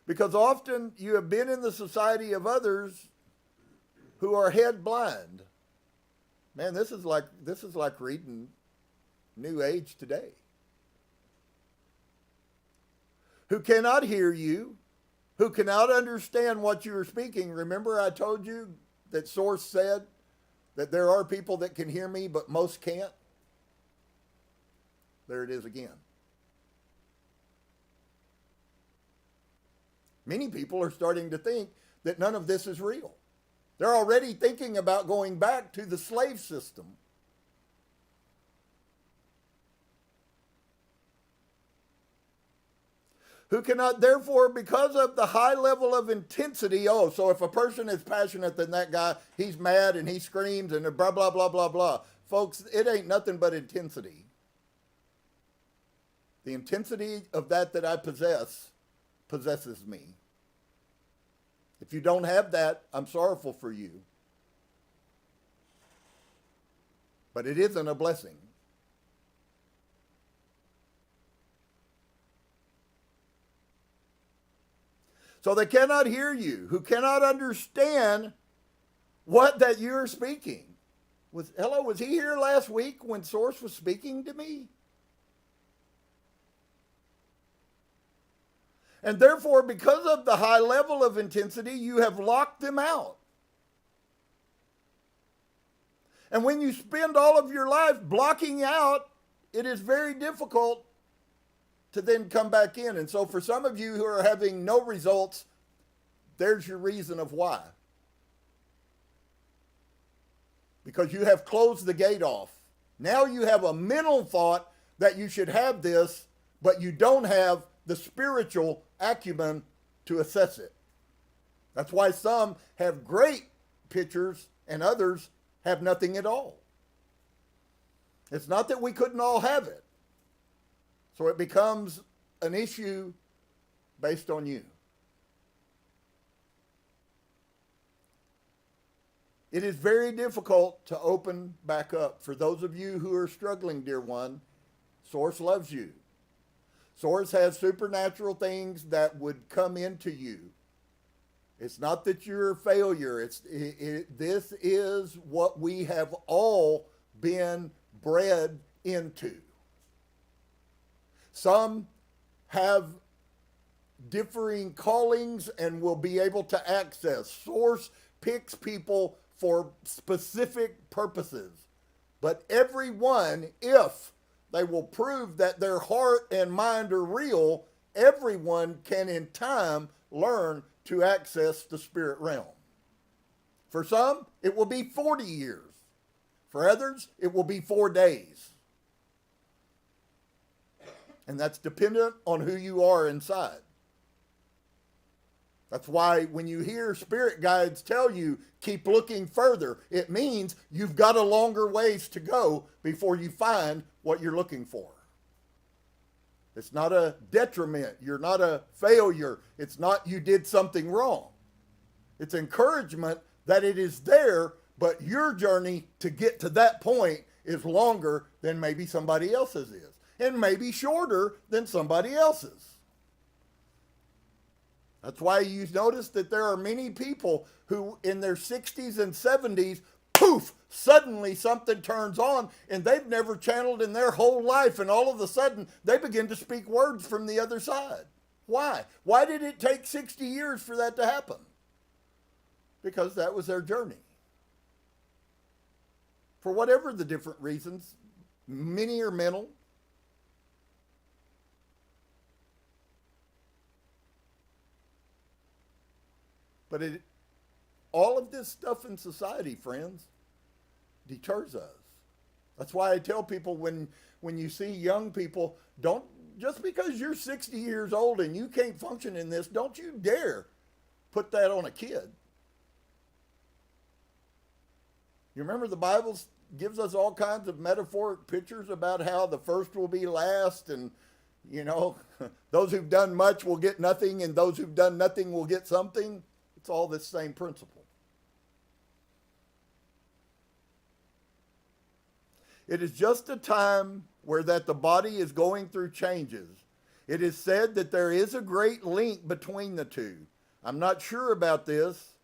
[SPEAKER 1] Because often you have been in the society of others who are head blind. Man, this is like reading New Age today. Who cannot hear you, who cannot understand what you are speaking. Remember I told you that Source said that there are people that can hear me, but most can't? There it is again. Many people are starting to think that none of this is real. They're already thinking about going back to the slave system. Who cannot, therefore, because of the high level of intensity, so if a person is passionate, then that guy, he's mad and he screams and blah, blah, blah, blah, blah. Folks, it ain't nothing but intensity. The intensity of that I possesses me. If you don't have that, I'm sorrowful for you. But it isn't a blessing. So they cannot hear you, who cannot understand what that you're speaking. Was he here last week when Source was speaking to me? And therefore, because of the high level of intensity, you have locked them out. And when you spend all of your life blocking out, it is very difficult to then come back in. And so for some of you who are having no results, there's your reason of why. Because you have closed the gate off. Now you have a mental thought that you should have this, but you don't have the spiritual acumen to assess it. That's why some have great pictures and others have nothing at all. It's not that we couldn't all have it. So it becomes an issue based on you. It is very difficult to open back up. For those of you who are struggling, dear one, Source loves you. Source has supernatural things that would come into you. It's not that you're a failure. This is what we have all been bred into. Some have differing callings and will be able to access. Source picks people for specific purposes. But everyone, if they will prove that their heart and mind are real, everyone can in time learn to access the spirit realm. For some, it will be 40 years. For others, it will be 4 days. And that's dependent on who you are inside. That's why when you hear spirit guides tell you, keep looking further, it means you've got a longer ways to go before you find what you're looking for. It's not a detriment. You're not a failure. It's not you did something wrong. It's encouragement that it is there, but your journey to get to that point is longer than maybe somebody else's is. And maybe shorter than somebody else's. That's why you notice that there are many people who in their 60s and 70s, poof, suddenly something turns on and they've never channeled in their whole life, and all of a sudden they begin to speak words from the other side. Why? Why did it take 60 years for that to happen? Because that was their journey. For whatever the different reasons, many are mental. But all of this stuff in society, friends, deters us. That's why I tell people when you see young people, don't, just because you're 60 years old and you can't function in this, don't you dare put that on a kid. You remember the Bible gives us all kinds of metaphoric pictures about how the first will be last, and, you know, those who've done much will get nothing, and those who've done nothing will get something. It's all this same principle. It is just a time where that the body is going through changes. It is said that there is a great link between the two. I'm not sure about this.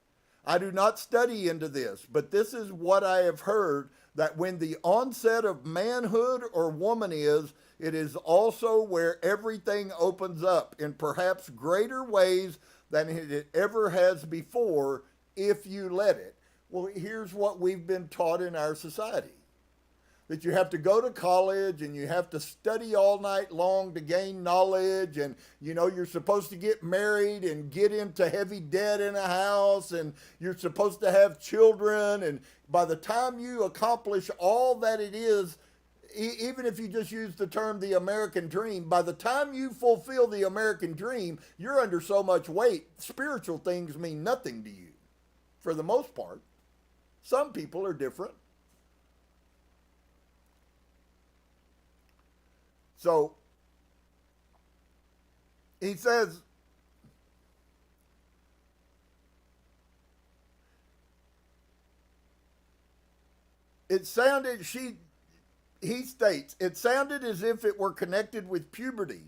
[SPEAKER 1] I do not study into this, but this is what I have heard, that when the onset of manhood or woman is, it is also where everything opens up in perhaps greater ways than it ever has before if you let it. Well, here's what we've been taught in our society. That you have to go to college and you have to study all night long to gain knowledge, and you're supposed to get married and get into heavy debt in a house, and you're supposed to have children, and by the time you accomplish all that it is, even if you just use the term the American dream, by the time you fulfill the American dream, you're under so much weight, spiritual things mean nothing to you, for the most part. Some people are different. So, he says, he states, it sounded as if it were connected with puberty.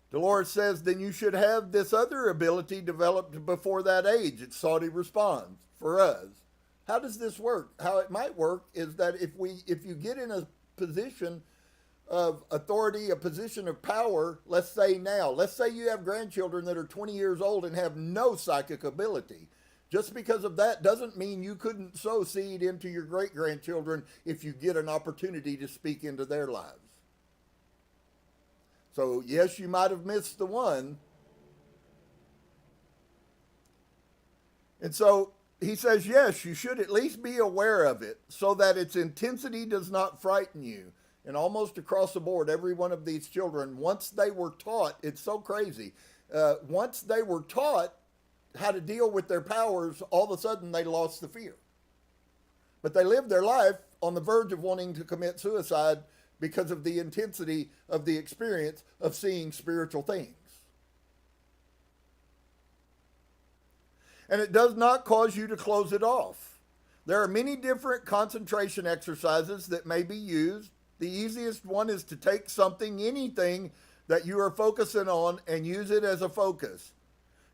[SPEAKER 1] Dolores says, then you should have this other ability developed before that age. It's Saudi responds, for us. How does this work? How it might work is that if you get in a position of authority, a position of power, let's say you have grandchildren that are 20 years old and have no psychic ability. Just because of that doesn't mean you couldn't sow seed into your great-grandchildren if you get an opportunity to speak into their lives. So yes, you might have missed the one. And so he says, yes, you should at least be aware of it so that its intensity does not frighten you. And almost across the board, every one of these children, once they were taught, it's so crazy, once they were taught how to deal with their powers, all of a sudden they lost the fear. But they lived their life on the verge of wanting to commit suicide because of the intensity of the experience of seeing spiritual things. And it does not cause you to close it off. There are many different concentration exercises that may be used. The easiest one is to take anything that you are focusing on and use it as a focus.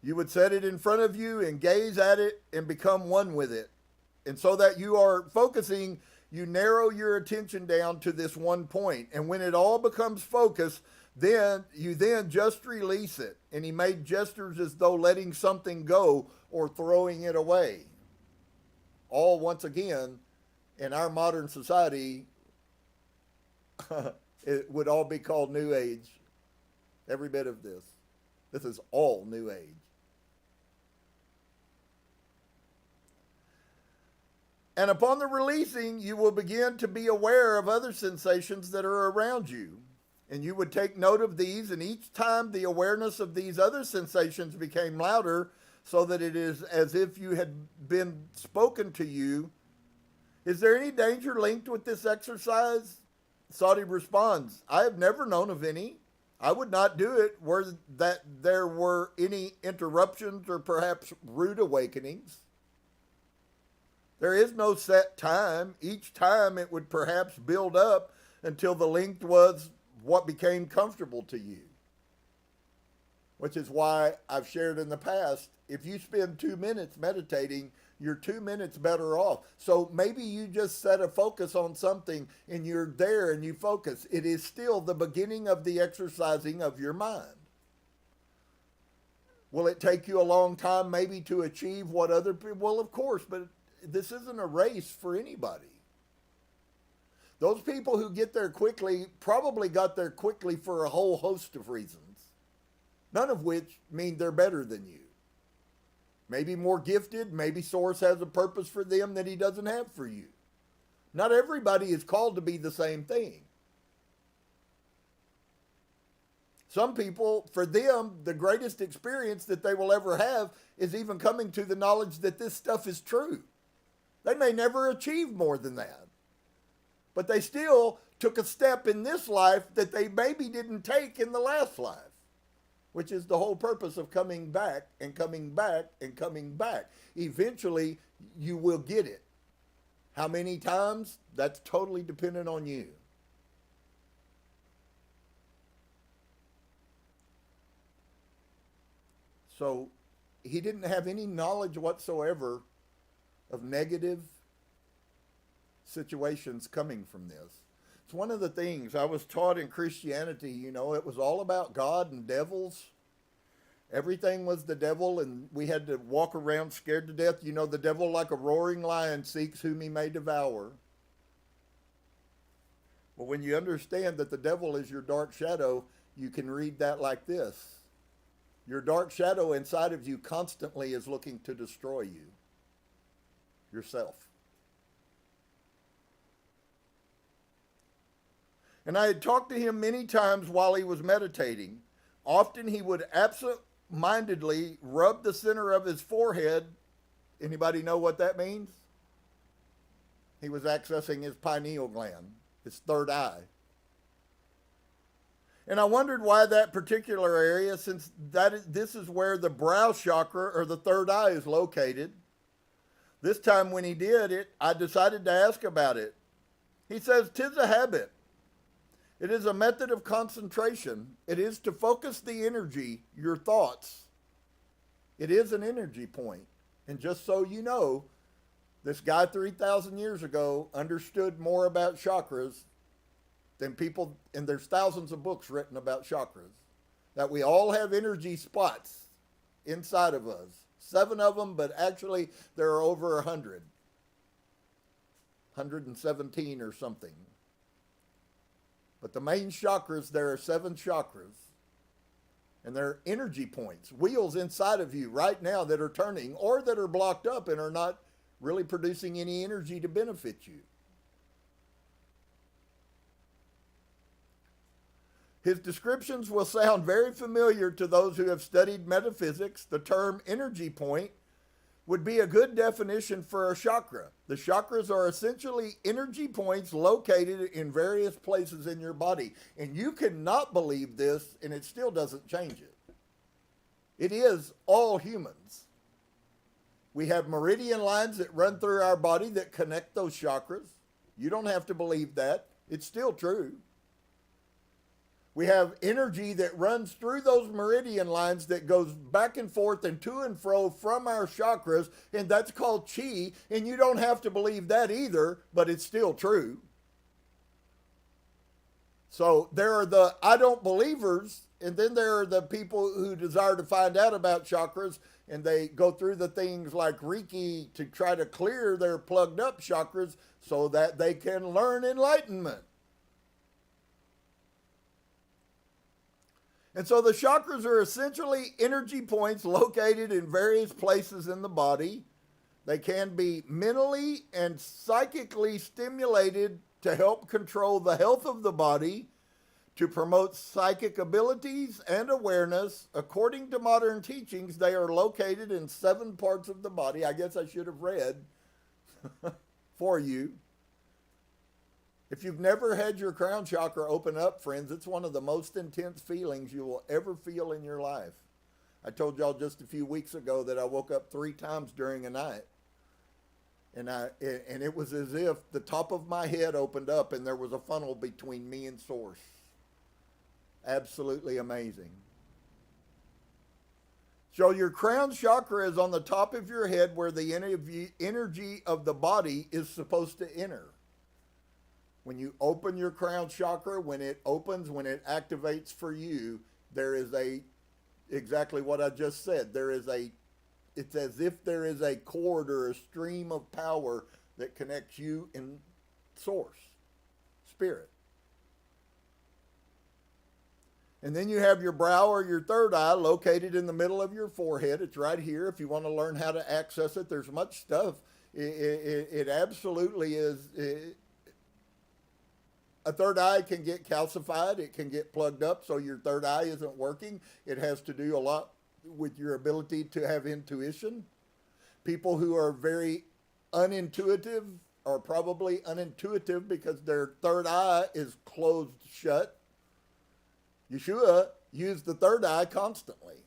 [SPEAKER 1] You would set it in front of you and gaze at it and become one with it. And so that you are focusing, you narrow your attention down to this one point. And when it all becomes focus, then you just release it. And he made gestures as though letting something go or throwing it away. All, once again, in our modern society, it would all be called New Age. Every bit of this. This is all New Age. And upon the releasing, you will begin to be aware of other sensations that are around you. And you would take note of these, and each time the awareness of these other sensations became louder, so that it is as if you had been spoken to you. Is there any danger linked with this exercise? Saudi responds, I have never known of any. I would not do it were that there were any interruptions or perhaps rude awakenings. There is no set time. Each time it would perhaps build up until the length was what became comfortable to you. Which is why I've shared in the past, if you spend 2 minutes meditating, you're 2 minutes better off. So maybe you just set a focus on something and you're there and you focus. It is still the beginning of the exercising of your mind. Will it take you a long time maybe to achieve what other people? Well, of course, but this isn't a race for anybody. Those people who get there quickly probably got there quickly for a whole host of reasons, none of which mean they're better than you. Maybe more gifted, maybe Source has a purpose for them that he doesn't have for you. Not everybody is called to be the same thing. Some people, for them, the greatest experience that they will ever have is even coming to the knowledge that this stuff is true. They may never achieve more than that. But they still took a step in this life that they maybe didn't take in the last life, which is the whole purpose of coming back and coming back and coming back. Eventually, you will get it. How many times? That's totally dependent on you. So he didn't have any knowledge whatsoever of negative situations coming from this. It's one of the things I was taught in Christianity, it was all about God and devils. Everything was the devil, and we had to walk around scared to death. The devil, like a roaring lion, seeks whom he may devour. Well, when you understand that the devil is your dark shadow, you can read that like this. Your dark shadow inside of you constantly is looking to destroy you, yourself. And I had talked to him many times while he was meditating. Often he would absent-mindedly rub the center of his forehead. Anybody know what that means? He was accessing his pineal gland, his third eye. And I wondered why that particular area, since this is where the brow chakra, or the third eye, is located. This time when he did it, I decided to ask about it. He says, "'Tis a habit. It is a method of concentration. It is to focus the energy, your thoughts. It is an energy point. And just so you know, this guy 3,000 years ago understood more about chakras than people, and there's thousands of books written about chakras, that we all have energy spots inside of us. 7 of them, but actually there are over 100. 117 or something. But the main chakras, there are 7 chakras. And they're energy points, wheels inside of you right now that are turning or that are blocked up and are not really producing any energy to benefit you. His descriptions will sound very familiar to those who have studied metaphysics. The term energy point would be a good definition for a chakra. The chakras are essentially energy points located in various places in your body. And you cannot believe this, and it still doesn't change it. It is all humans. We have meridian lines that run through our body that connect those chakras. You don't have to believe that. It's still true. We have energy that runs through those meridian lines that goes back and forth and to and fro from our chakras, and that's called chi, and you don't have to believe that either, but it's still true. So there are the I don't believers, and then there are the people who desire to find out about chakras, and they go through the things like Reiki to try to clear their plugged up chakras so that they can learn enlightenment. And so the chakras are essentially energy points located in various places in the body. They can be mentally and psychically stimulated to help control the health of the body, to promote psychic abilities and awareness. According to modern teachings, they are located in 7 parts of the body. I guess I should have read for you. If you've never had your crown chakra open up, friends, it's one of the most intense feelings you will ever feel in your life. I told y'all just a few weeks ago that I woke up 3 times during a night. And it was as if the top of my head opened up and there was a funnel between me and source. Absolutely amazing. So your crown chakra is on the top of your head where the energy of the body is supposed to enter. When you open your crown chakra, when it opens, when it activates for you, there is exactly what I just said. It's as if there is a cord or a stream of power that connects you in source, spirit. And then you have your brow or your third eye located in the middle of your forehead. It's right here. If you want to learn how to access it, there's much stuff. It absolutely is. A third eye can get calcified. It can get plugged up so your third eye isn't working. It has to do a lot with your ability to have intuition. People who are very unintuitive are probably unintuitive because their third eye is closed shut. Yeshua used the third eye constantly.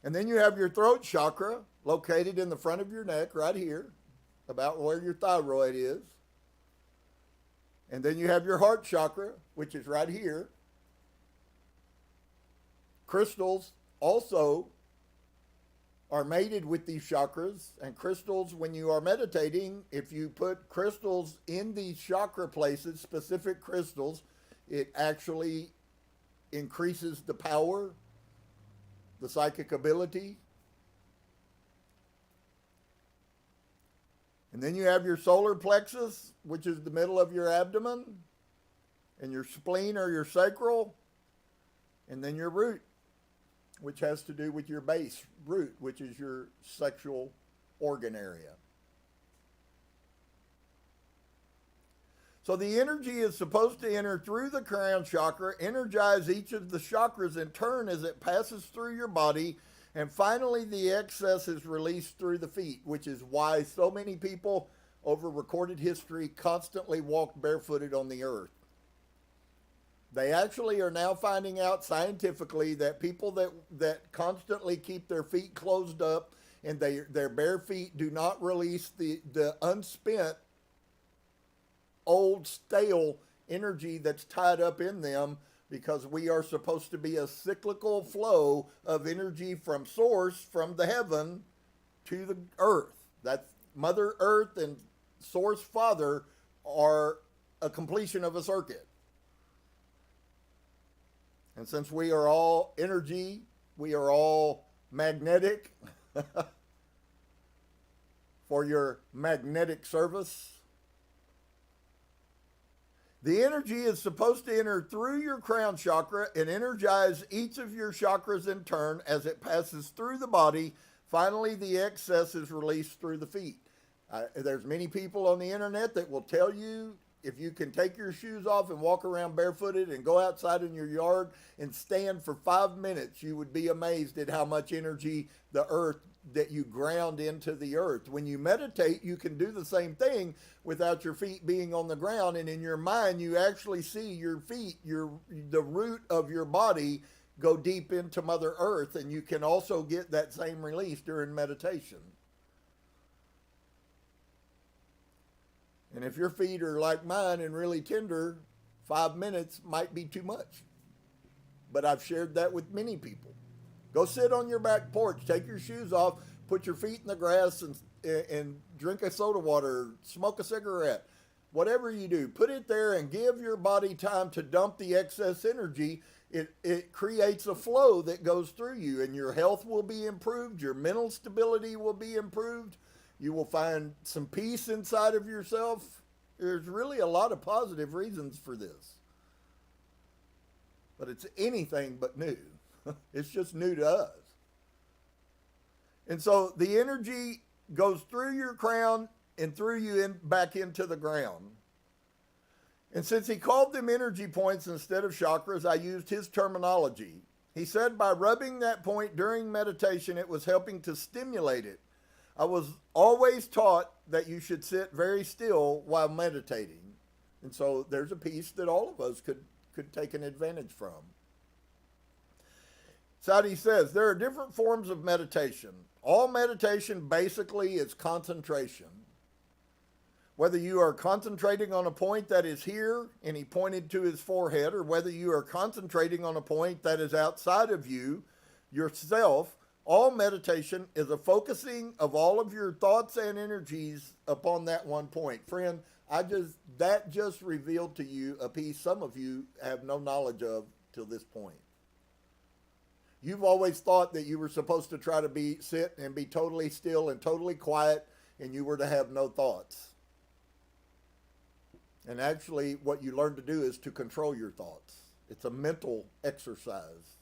[SPEAKER 1] And then you have your throat chakra located in the front of your neck right here. about where your thyroid is. And then you have your heart chakra, which is right here. Crystals also are mated with these chakras, and crystals, when you are meditating, if you put crystals in these chakra places, specific crystals, it actually increases the power, the psychic ability. And then you have your solar plexus, which is the middle of your abdomen, and your spleen or your sacral, and then your root, which has to do with your base root, which is your sexual organ area. So the energy is supposed to enter through the crown chakra, energize each of the chakras in turn as it passes through your body, and finally the excess is released through the feet, which is why so many people over recorded history constantly walked barefooted on the earth. They actually are now finding out scientifically that people that constantly keep their feet closed up and their bare feet do not release the unspent, old, stale energy that's tied up in them, because we are supposed to be a cyclical flow of energy from source, from the heaven to the earth. That's Mother Earth and Source Father are a completion of a circuit. And since we are all energy, we are all magnetic for your magnetic service. The energy is supposed to enter through your crown chakra and energize each of your chakras in turn as it passes through the body. Finally, the excess is released through the feet. There's many people on the internet that will tell you if you can take your shoes off and walk around barefooted and go outside in your yard and stand for 5 minutes, you would be amazed at how much energy the earth that you ground into the earth. When you meditate, you can do the same thing without your feet being on the ground, and in your mind you actually see your feet, the root of your body go deep into Mother Earth, and you can also get that same release during meditation. And if your feet are like mine and really tender, 5 minutes might be too much. But I've shared that with many people. Go sit on your back porch, take your shoes off, put your feet in the grass and drink a soda water, smoke a cigarette. Whatever you do, put it there and give your body time to dump the excess energy. It creates a flow that goes through you, and your health will be improved, your mental stability will be improved. You will find some peace inside of yourself. There's really a lot of positive reasons for this. But it's anything but new. It's just new to us. And so the energy goes through your crown and through you back into the ground. And since he called them energy points instead of chakras, I used his terminology. He said by rubbing that point during meditation, it was helping to stimulate it. I was always taught that you should sit very still while meditating. And so there's a piece that all of us could take an advantage from. Saudi says, there are different forms of meditation. All meditation basically is concentration. Whether you are concentrating on a point that is here, and he pointed to his forehead, or whether you are concentrating on a point that is outside of you, yourself, all meditation is a focusing of all of your thoughts and energies upon that one point. Friend, that just revealed to you a piece some of you have no knowledge of till this point. You've always thought that you were supposed to try to sit and be totally still and totally quiet, and you were to have no thoughts. And actually, what you learn to do is to control your thoughts. It's a mental exercise.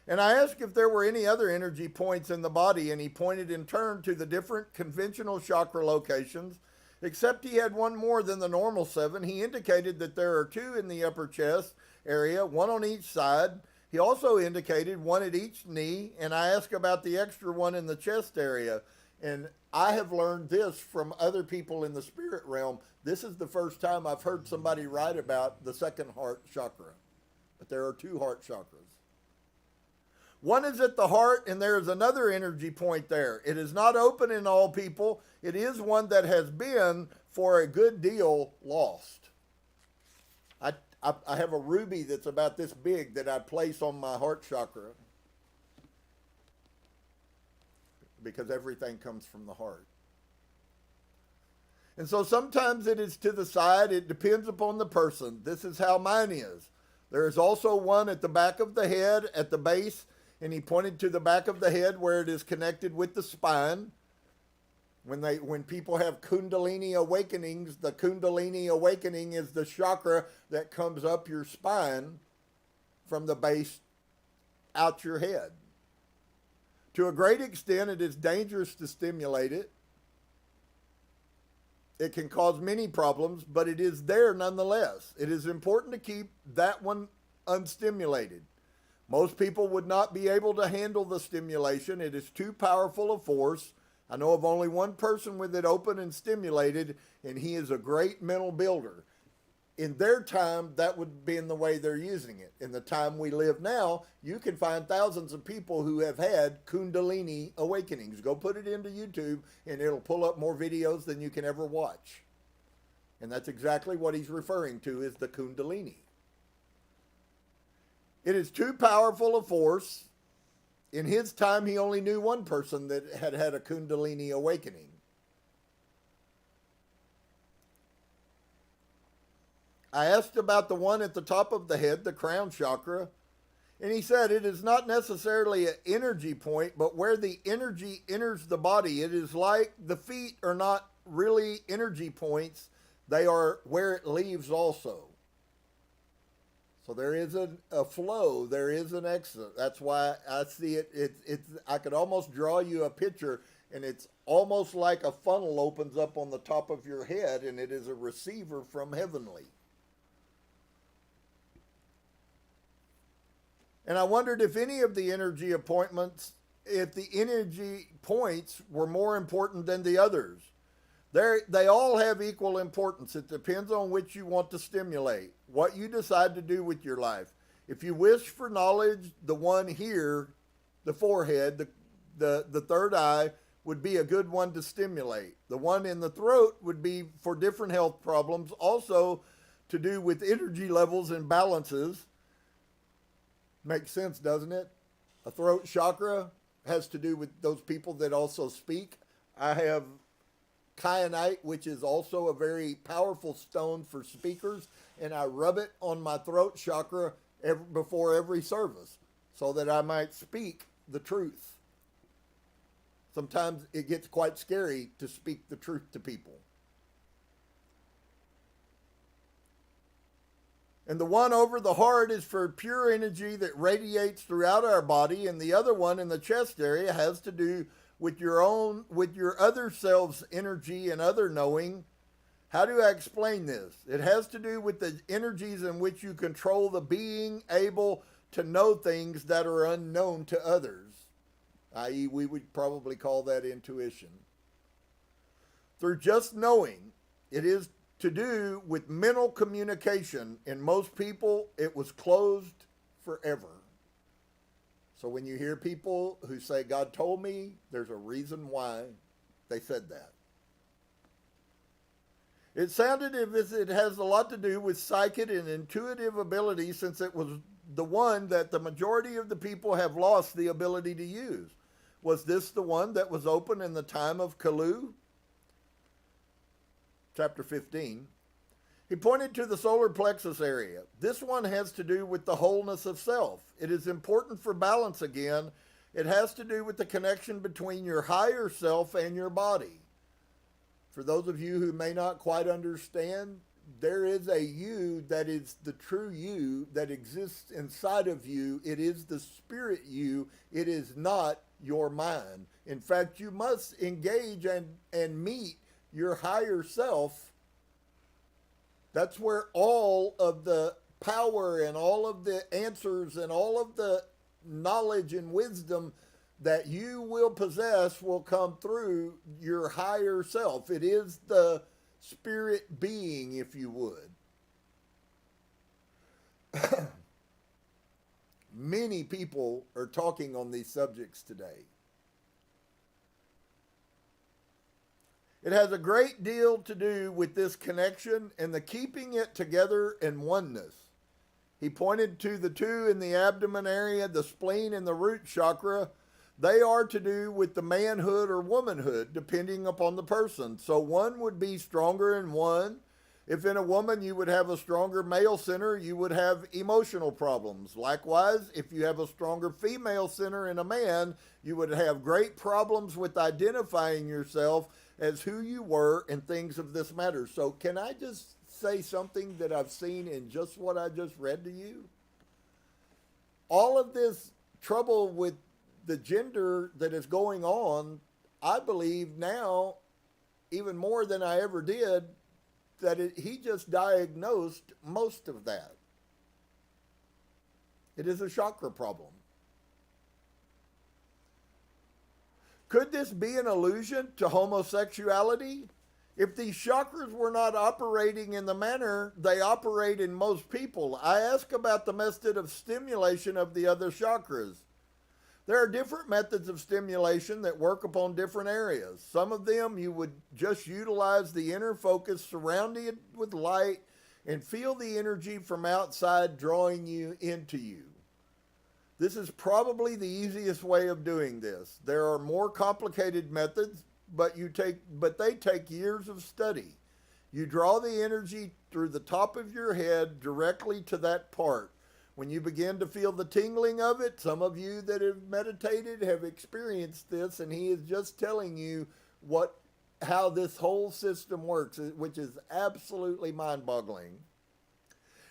[SPEAKER 1] And I asked if there were any other energy points in the body, and he pointed in turn to the different conventional chakra locations. Except he had one more than the normal 7. He indicated that there are 2 in the upper chest area, 1 on each side. He also indicated 1 at each knee, and I asked about the extra 1 in the chest area. And I have learned this from other people in the spirit realm. This is the first time I've heard somebody write about the second heart chakra. But there are 2 heart chakras. One is at the heart, and there is another energy point there. It is not open in all people. It is one that has been, for a good deal, lost. I have a ruby that's about this big that I place on my heart chakra, because everything comes from the heart. And so sometimes it is to the side. It depends upon the person. This is how mine is. There is also one at the back of the head, at the base, and he pointed to the back of the head where it is connected with the spine. When people have Kundalini awakenings, the Kundalini awakening is the chakra that comes up your spine from the base out your head. To a great extent, it is dangerous to stimulate it. It can cause many problems, but it is there nonetheless. It is important to keep that one unstimulated. Most people would not be able to handle the stimulation. It is too powerful a force. I know of only one person with it open and stimulated, and he is a great mental builder. In their time, that would be in the way they're using it. In the time we live now, you can find thousands of people who have had Kundalini awakenings. Go put it into YouTube, and it'll pull up more videos than you can ever watch. And that's exactly what he's referring to, is the Kundalini. It is too powerful a force. In his time, he only knew one person that had had a Kundalini awakening. I asked about the one at the top of the head, the crown chakra, and he said it is not necessarily an energy point, but where the energy enters the body. It is like the feet are not really energy points. They are where it leaves also. So there is a flow, there is an exit. That's why I see it. I could almost draw you a picture, and it's almost like a funnel opens up on the top of your head, and it is a receiver from heavenly. And I wondered if any of the energy appointments, if the energy points were more important than the others. They all have equal importance. It depends on which you want to stimulate, what you decide to do with your life. If you wish for knowledge, the one here, the forehead, the third eye, would be a good one to stimulate. The one in the throat would be for different health problems, also to do with energy levels and balances. Makes sense, doesn't it? A throat chakra has to do with those people that also speak. I have kyanite, which is also a very powerful stone for speakers, and I rub it on my throat chakra before every service so that I might speak the truth. Sometimes it gets quite scary to speak the truth to people. And the one over the heart is for pure energy that radiates throughout our body, and the other one in the chest area has to do with your other self's energy and other knowing. How do I explain this? It has to do with the energies in which you control the being able to know things that are unknown to others, i.e., we would probably call that intuition. Through just knowing, it is to do with mental communication. In most people, it was closed forever. So when you hear people who say, God told me, there's a reason why they said that. It sounded as if it has a lot to do with psychic and intuitive ability, since it was the one that the majority of the people have lost the ability to use. Was this the one that was open in the time of Kalu? Chapter 15. He pointed to the solar plexus area. This one has to do with the wholeness of self. It is important for balance again. It has to do with the connection between your higher self and your body. For those of you who may not quite understand, there is a you that is the true you that exists inside of you. It is the spirit you. It is not your mind. In fact, you must engage and meet your higher self. That's where all of the power and all of the answers and all of the knowledge and wisdom that you will possess will come through your higher self. It is the spirit being, if you would. Many people are talking on these subjects today. It has a great deal to do with this connection and the keeping it together in oneness. He pointed to the two in the abdomen area, the spleen and the root chakra. They are to do with the manhood or womanhood, depending upon the person. So one would be stronger in one. If in a woman you would have a stronger male center, you would have emotional problems. Likewise, if you have a stronger female center in a man, you would have great problems with identifying yourself as who you were and things of this matter. So can I just say something that I've seen in just what I just read to you? All of this trouble with the gender that is going on, I believe now, even more than I ever did, that he just diagnosed most of that. It is a chakra problem. Could this be an allusion to homosexuality? If these chakras were not operating in the manner they operate in most people, I ask about the method of stimulation of the other chakras. There are different methods of stimulation that work upon different areas. Some of them you would just utilize the inner focus, surrounding it with light, and feel the energy from outside drawing you into you. This is probably the easiest way of doing this. There are more complicated methods, but they take years of study. You draw the energy through the top of your head directly to that part. When you begin to feel the tingling of it, some of you that have meditated have experienced this, and he is just telling you how this whole system works, which is absolutely mind-boggling.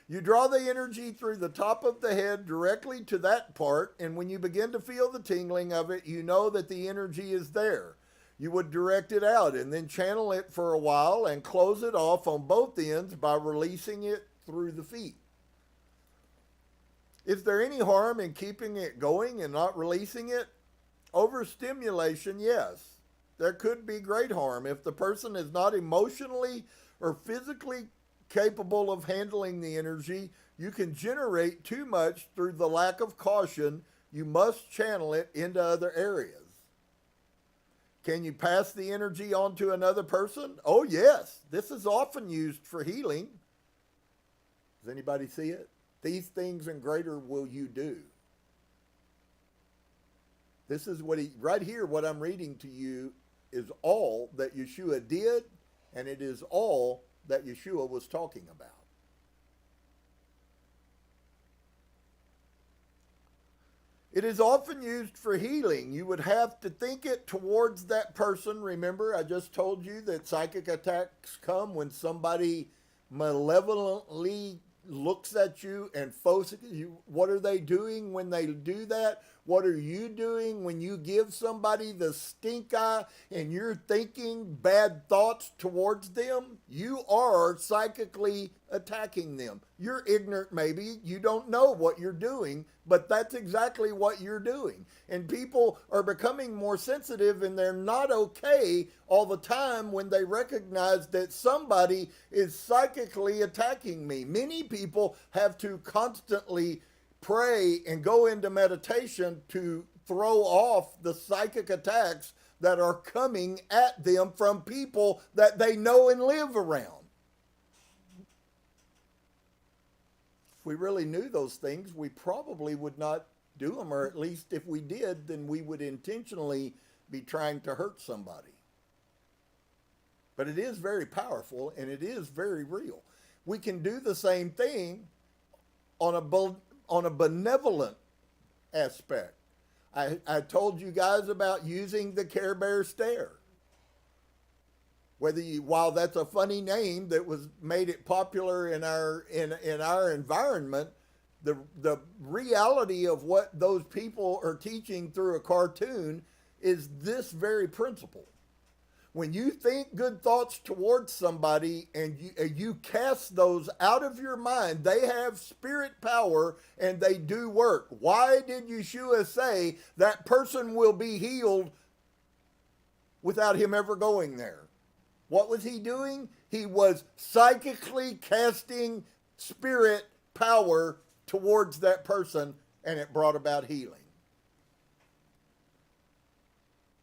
[SPEAKER 1] You draw the energy through the top of the head directly to that part, and when you begin to feel the tingling of it, you know that the energy is there. You would direct it out and then channel it for a while and close it off on both ends by releasing it through the feet. Is there any harm in keeping it going and not releasing it? Overstimulation, yes. There could be great harm if the person is not emotionally or physically capable of handling the energy. You can generate too much through the lack of caution. You must channel it into other areas. Can you pass the energy on to another person? Oh yes, this is often used for healing. Does anybody see it? These things and greater will you do. This is right here, what I'm reading to you is all that Yeshua did, and it is all that Yeshua was talking about. It is often used for healing. You would have to think it towards that person. Remember, I just told you that psychic attacks come when somebody malevolently looks at you and focuses you. What are they doing when they do that? What are you doing when you give somebody the stink eye and you're thinking bad thoughts towards them? You are psychically attacking them. You're ignorant, maybe. You don't know what you're doing, but that's exactly what you're doing. And people are becoming more sensitive, and they're not okay all the time when they recognize that somebody is psychically attacking me. Many people have to constantly pray and go into meditation to throw off the psychic attacks that are coming at them from people that they know and live around. If we really knew those things, we probably would not do them, or at least if we did, then we would intentionally be trying to hurt somebody. But it is very powerful, and it is very real. We can do the same thing on a benevolent aspect. I told you guys about using the Care Bear stare. While that's a funny name that was made it popular in our environment, the reality of what those people are teaching through a cartoon is this very principle. When you think good thoughts towards somebody and you cast those out of your mind, they have spirit power and they do work. Why did Yeshua say that person will be healed without him ever going there? What was he doing? He was psychically casting spirit power towards that person and it brought about healing.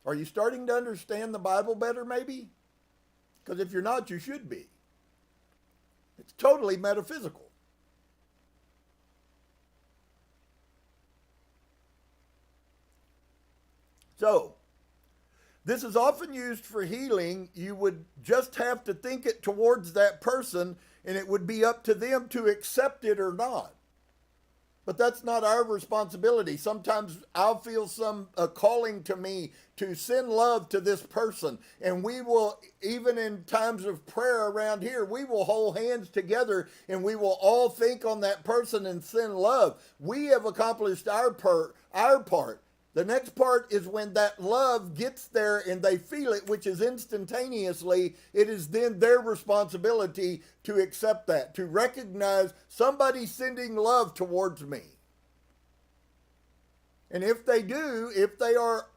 [SPEAKER 1] Are you starting to understand the Bible better, maybe? Because if you're not, you should be. It's totally metaphysical. So, this is often used for healing. You would just have to think it towards that person, and it would be up to them to accept it or not. But that's not our responsibility. Sometimes I'll feel a calling to me to send love to this person. And we will, even in times of prayer around here, we will hold hands together and we will all think on that person and send love. We have accomplished our part. The next part is when that love gets there and they feel it, which is instantaneously, it is then their responsibility to accept that, to recognize somebody sending love towards me. And if they do, if they are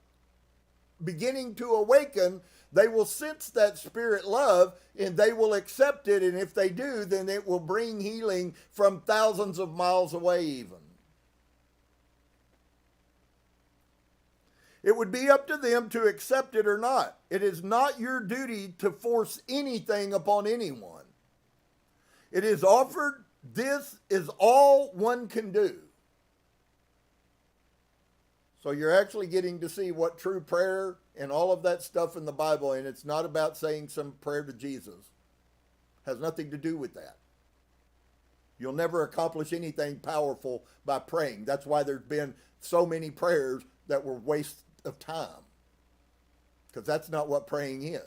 [SPEAKER 1] beginning to awaken, they will sense that spirit love and they will accept it. And if they do, then it will bring healing from thousands of miles away even. It would be up to them to accept it or not. It is not your duty to force anything upon anyone. It is offered. This is all one can do. So you're actually getting to see what true prayer and all of that stuff in the Bible, and it's not about saying some prayer to Jesus. It has nothing to do with that. You'll never accomplish anything powerful by praying. That's why there's been so many prayers that were waste of time, because that's not what praying is.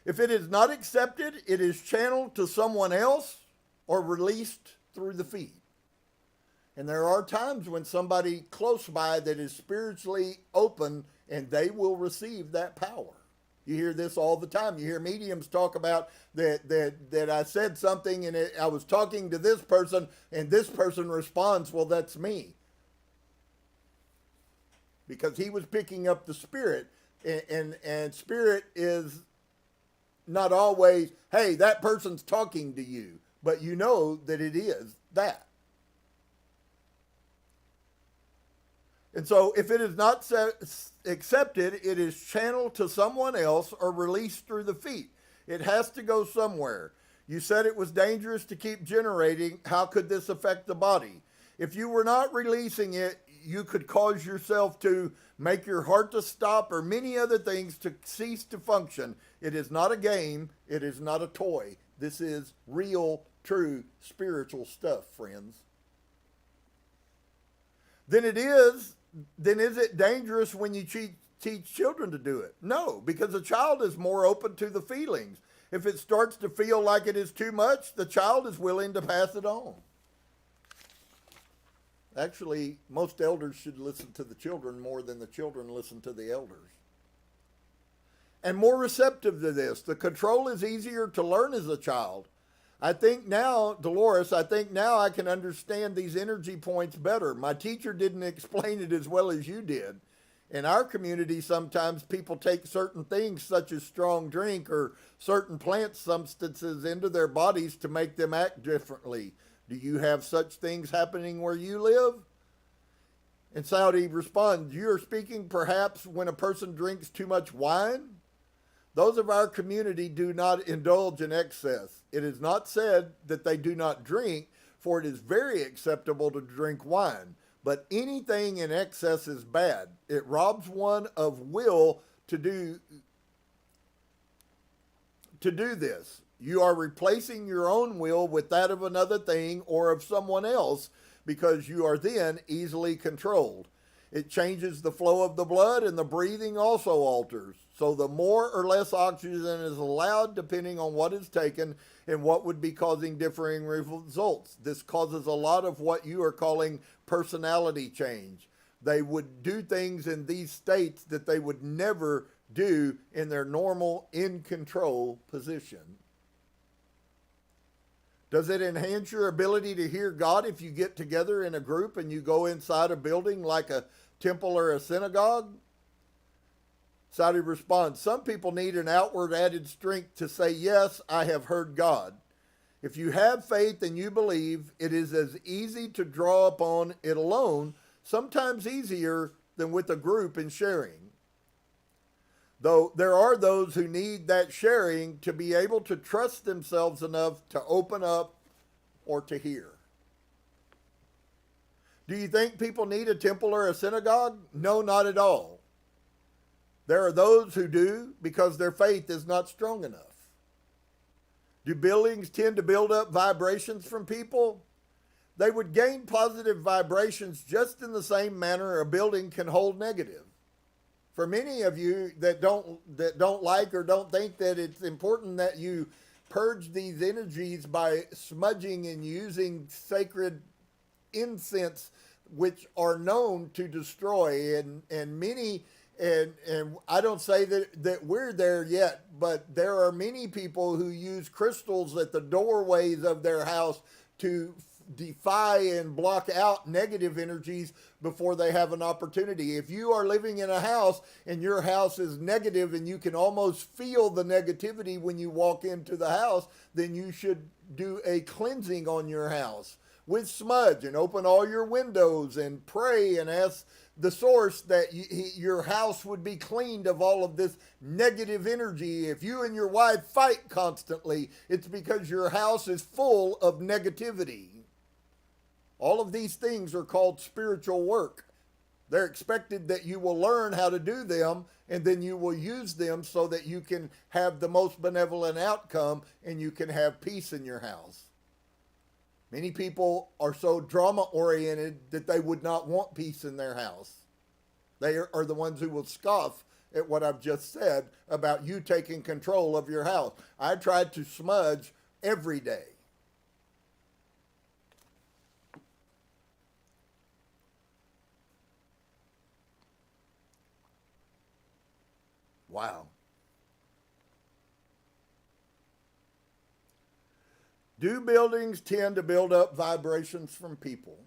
[SPEAKER 1] If it is not accepted, it is channeled to someone else or released through the feet. And there are times when somebody close by that is spiritually open and they will receive that power. You hear this all the time. You hear mediums talk about that I said something and I was talking to this person and this person responds, well, that's me. Because he was picking up the spirit, and spirit is not always, hey, that person's talking to you, but you know that it is that. And so if it is not accepted, it is channeled to someone else or released through the feet. It has to go somewhere. You said it was dangerous to keep generating. How could this affect the body? If you were not releasing it, you could cause yourself to make your heart to stop or many other things to cease to function. It is not a game. It is not a toy. This is real, true, spiritual stuff, friends. Then is it dangerous when you teach children to do it? No, because a child is more open to the feelings. If it starts to feel like it is too much, the child is willing to pass it on. Actually, most elders should listen to the children more than the children listen to the elders. And more receptive to this. The control is easier to learn as a child. I think now, Dolores, I can understand these energy points better. My teacher didn't explain it as well as you did. In our community, sometimes people take certain things such as strong drink or certain plant substances into their bodies to make them act differently. Do you have such things happening where you live? And Saudi responds, you are speaking perhaps when a person drinks too much wine? Those of our community do not indulge in excess. It is not said that they do not drink, for it is very acceptable to drink wine. But anything in excess is bad. It robs one of will to do this. You are replacing your own will with that of another thing or of someone else because you are then easily controlled. It changes the flow of the blood and the breathing also alters. So the more or less oxygen is allowed depending on what is taken and what would be causing differing results. This causes a lot of what you are calling personality change. They would do things in these states that they would never do in their normal in control position. Does it enhance your ability to hear God if you get together in a group and you go inside a building like a temple or a synagogue? Saudi responds, some people need an outward added strength to say, yes, I have heard God. If you have faith and you believe, it is as easy to draw upon it alone, sometimes easier than with a group in sharing. Though there are those who need that sharing to be able to trust themselves enough to open up or to hear. Do you think people need a temple or a synagogue? No, not at all. There are those who do because their faith is not strong enough. Do buildings tend to build up vibrations from people? They would gain positive vibrations just in the same manner a building can hold negative. For many of you that don't like or don't think that it's important that you purge these energies by smudging and using sacred incense, which are known to destroy, and many, and I don't say that we're there yet, but there are many people who use crystals at the doorways of their house to defy and block out negative energies before they have an opportunity. If you are living in a house and your house is negative and you can almost feel the negativity when you walk into the house, then you should do a cleansing on your house with smudge and open all your windows and pray and ask the source that your house would be cleaned of all of this negative energy. If you and your wife fight constantly, it's because your house is full of negativity. All of these things are called spiritual work. They're expected that you will learn how to do them, and then you will use them so that you can have the most benevolent outcome and you can have peace in your house. Many people are so drama-oriented that they would not want peace in their house. They are the ones who will scoff at what I've just said about you taking control of your house. I tried to smudge every day. Wow. Do buildings tend to build up vibrations from people?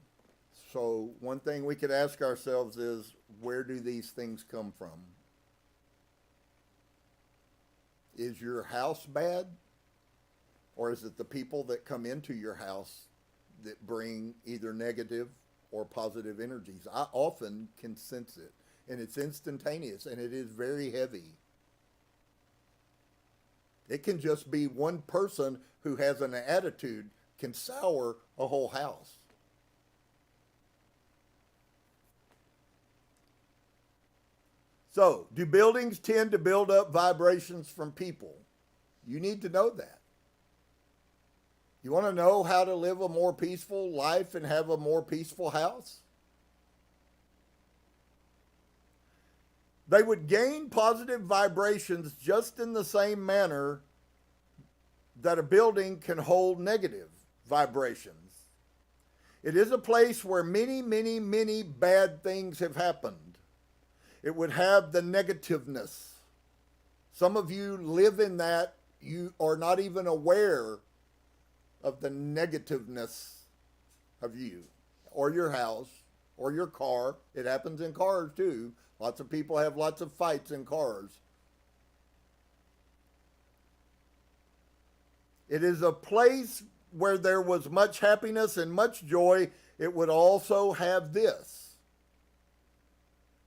[SPEAKER 1] So one thing we could ask ourselves is, where do these things come from? Is your house bad? Or is it the people that come into your house that bring either negative or positive energies? I often can sense it, and it's instantaneous, and it is very heavy. It can just be one person who has an attitude can sour a whole house. So, do buildings tend to build up vibrations from people? You need to know that. You want to know how to live a more peaceful life and have a more peaceful house? They would gain positive vibrations just in the same manner that a building can hold negative vibrations. It is a place where many, many, many bad things have happened. It would have the negativeness. Some of you live in that. You are not even aware of the negativeness of you or your house or your car. It happens in cars too. Lots of people have lots of fights in cars. It is a place where there was much happiness and much joy. It would also have this.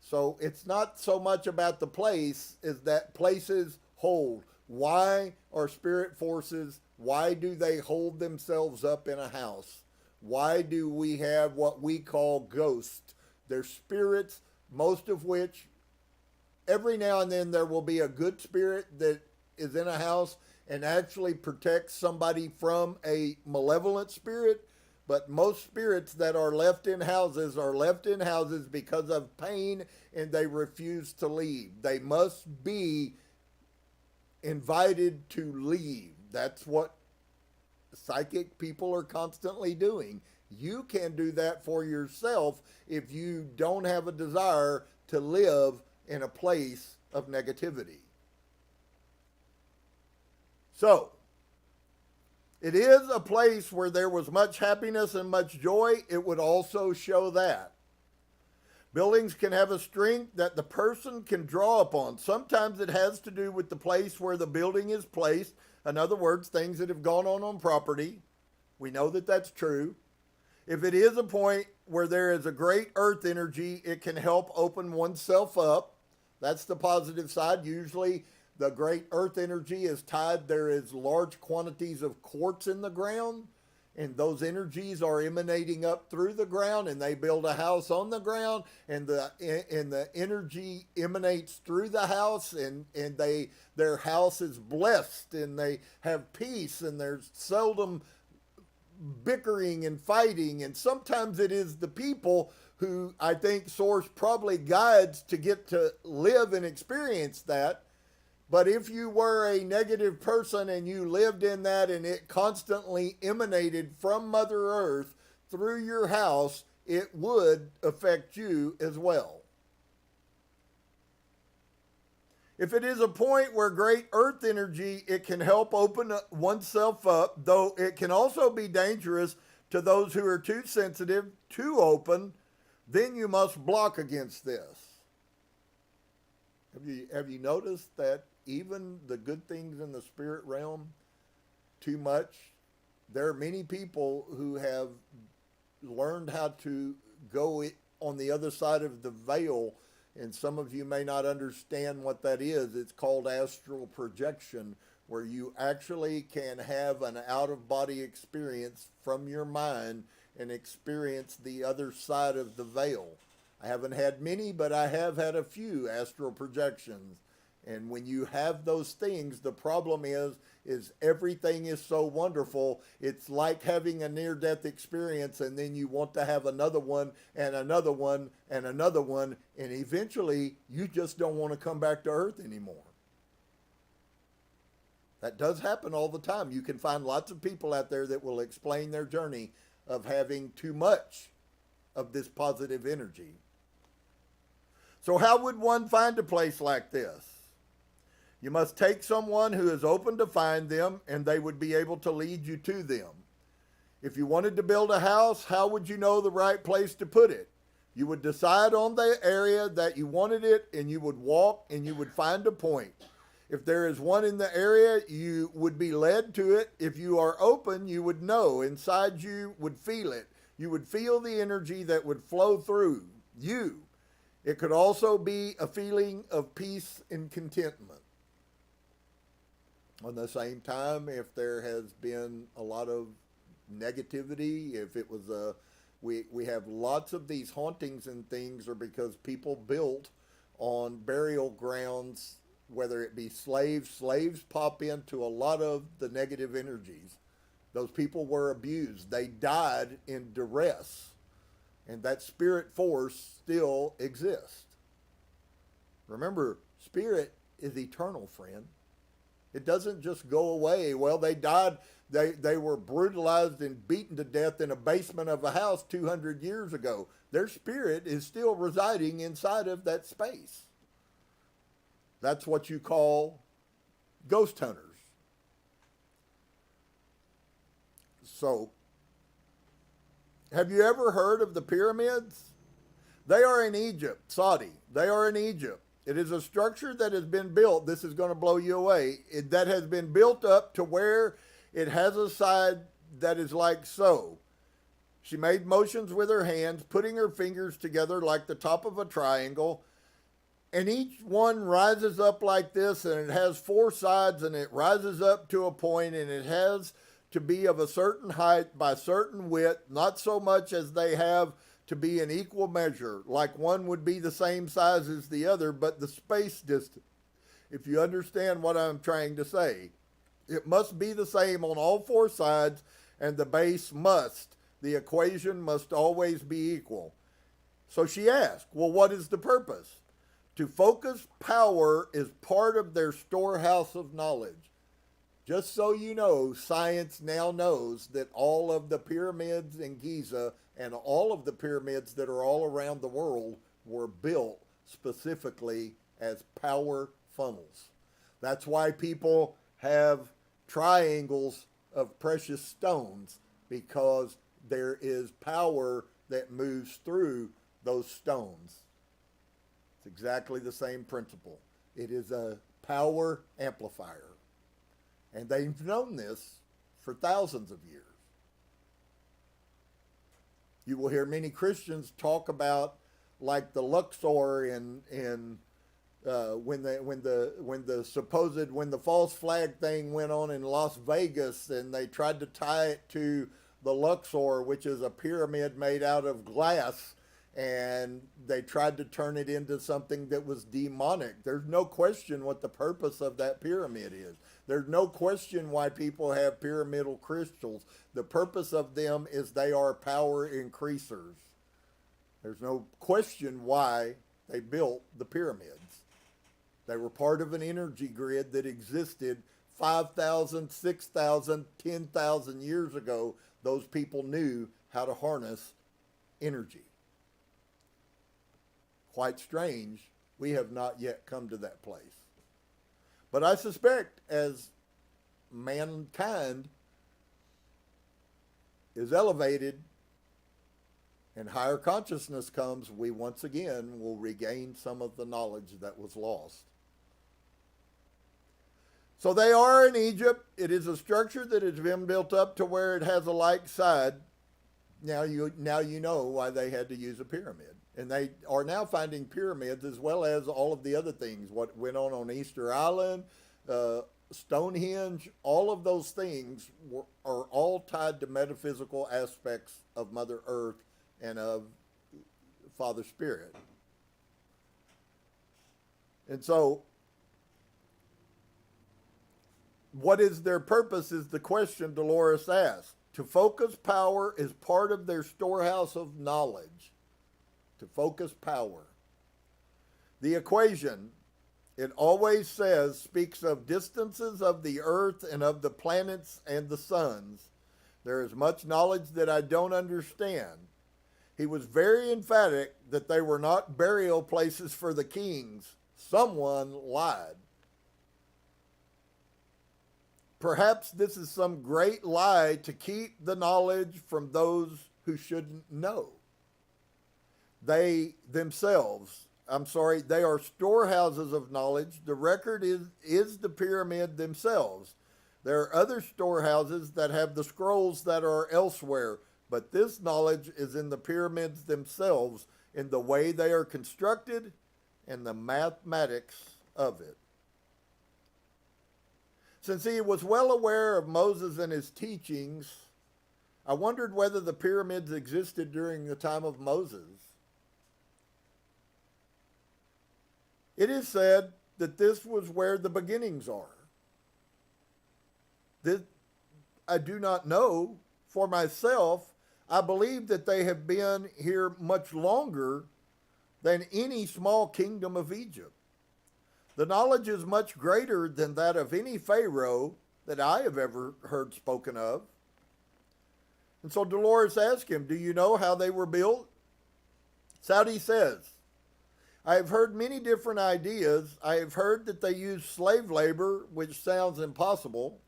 [SPEAKER 1] So it's not so much about the place as that places hold. Why are spirit forces, why do they hold themselves up in a house? Why do we have what we call ghosts? They're spirits, most of which, every now and then there will be a good spirit that is in a house and actually protects somebody from a malevolent spirit. But most spirits that are left in houses because of pain, and they refuse to leave. They must be invited to leave. That's what psychic people are constantly doing. You can do that for yourself if you don't have a desire to live in a place of negativity. So, it is a place where there was much happiness and much joy. It would also show that. Buildings can have a strength that the person can draw upon. Sometimes it has to do with the place where the building is placed. In other words, things that have gone on property. We know that that's true. If it is a point where there is a great earth energy, it can help open oneself up. That's the positive side. Usually the great earth energy is tied. There is large quantities of quartz in the ground, and those energies are emanating up through the ground, and they build a house on the ground, and the energy emanates through the house, and their house is blessed, and they have peace, and there's seldom bickering and fighting. And sometimes it is the people who I think Source probably guides to get to live and experience that. But if you were a negative person and you lived in that and it constantly emanated from Mother Earth through your house, it would affect you as well. If it is a point where great earth energy, it can help open oneself up, though it can also be dangerous to those who are too sensitive, too open, then you must block against this. Have you noticed that even the good things in the spirit realm, too much, there are many people who have learned how to go on the other side of the veil, and some of you may not understand what that is. It's called astral projection, where you actually can have an out-of-body experience from your mind and experience the other side of the veil. I haven't had many, but I have had a few astral projections. And when you have those things, the problem is everything is so wonderful. It's like having a near-death experience, and then you want to have another one and another one and another one, and eventually you just don't want to come back to earth anymore. That does happen all the time. You can find lots of people out there that will explain their journey of having too much of this positive energy. So how would one find a place like this? You must take someone who is open to find them, and they would be able to lead you to them. If you wanted to build a house, how would you know the right place to put it? You would decide on the area that you wanted it, and you would walk and you would find a point. If there is one in the area, you would be led to it. If you are open, you would know. Inside you would feel it. You would feel the energy that would flow through you. It could also be a feeling of peace and contentment. On the same time, if there has been a lot of negativity, if it was we have lots of these hauntings and things are because people built on burial grounds, whether it be slaves pop into a lot of the negative energies. Those people were abused. They died in duress, and that spirit force still exists. Remember, spirit is eternal, friend. It doesn't just go away. Well, they died, they were brutalized and beaten to death in a basement of a house 200 years ago. Their spirit is still residing inside of that space. That's what you call ghost hunters. So, have you ever heard of the pyramids? They are in Egypt, Saudi. They are in Egypt. It is a structure that has been built, this is going to blow you away, that has been built up to where it has a side that is like so. She made motions with her hands, putting her fingers together like the top of a triangle, and each one rises up like this, and it has four sides, and it rises up to a point, and it has to be of a certain height by certain width, not so much as they have to be an equal measure, like one would be the same size as the other, but the space distance, if you understand what I'm trying to say, it must be the same on all four sides, and the base must. The equation must always be equal. So she asked, well, what is the purpose? To focus power is part of their storehouse of knowledge. Just so you know, science now knows that all of the pyramids in Giza and all of the pyramids that are all around the world were built specifically as power funnels. That's why people have triangles of precious stones, because there is power that moves through those stones. It's exactly the same principle. It is a power amplifier. And they've known this for thousands of years. You will hear many Christians talk about like the Luxor in when the false flag thing went on in Las Vegas, and they tried to tie it to the Luxor, which is a pyramid made out of glass, and they tried to turn it into something that was demonic. There's no question what the purpose of that pyramid is. There's no question why people have pyramidal crystals. The purpose of them is they are power increasers. There's no question why they built the pyramids. They were part of an energy grid that existed 5,000, 6,000, 10,000 years ago. Those people knew how to harness energy. Quite strange, we have not yet come to that place. But I suspect as mankind is elevated and higher consciousness comes, we once again will regain some of the knowledge that was lost. So they are in Egypt. It is a structure that has been built up to where it has a like side. Now you know why they had to use a pyramid. And they are now finding pyramids as well as all of the other things. What went on Easter Island, Stonehenge, all of those things are all tied to metaphysical aspects of Mother Earth and of Father Spirit. And so, what is their purpose is the question Dolores asked. To focus power is part of their storehouse of knowledge. To focus power. The equation, it always says, speaks of distances of the earth and of the planets and the suns. There is much knowledge that I don't understand. He was very emphatic that they were not burial places for the kings. Someone lied. Perhaps this is some great lie to keep the knowledge from those who shouldn't know. They are storehouses of knowledge. The record is the pyramid themselves. There are other storehouses that have the scrolls that are elsewhere, but this knowledge is in the pyramids themselves, in the way they are constructed and the mathematics of it. Since he was well aware of Moses and his teachings, I wondered whether the pyramids existed during the time of Moses. It is said that this was where the beginnings are. This, I do not know. For myself, I believe that they have been here much longer than any small kingdom of Egypt. The knowledge is much greater than that of any pharaoh that I have ever heard spoken of. And so Dolores asked him, do you know how they were built? Saudi says, I have heard many different ideas. I have heard that they used slave labor, which sounds impossible.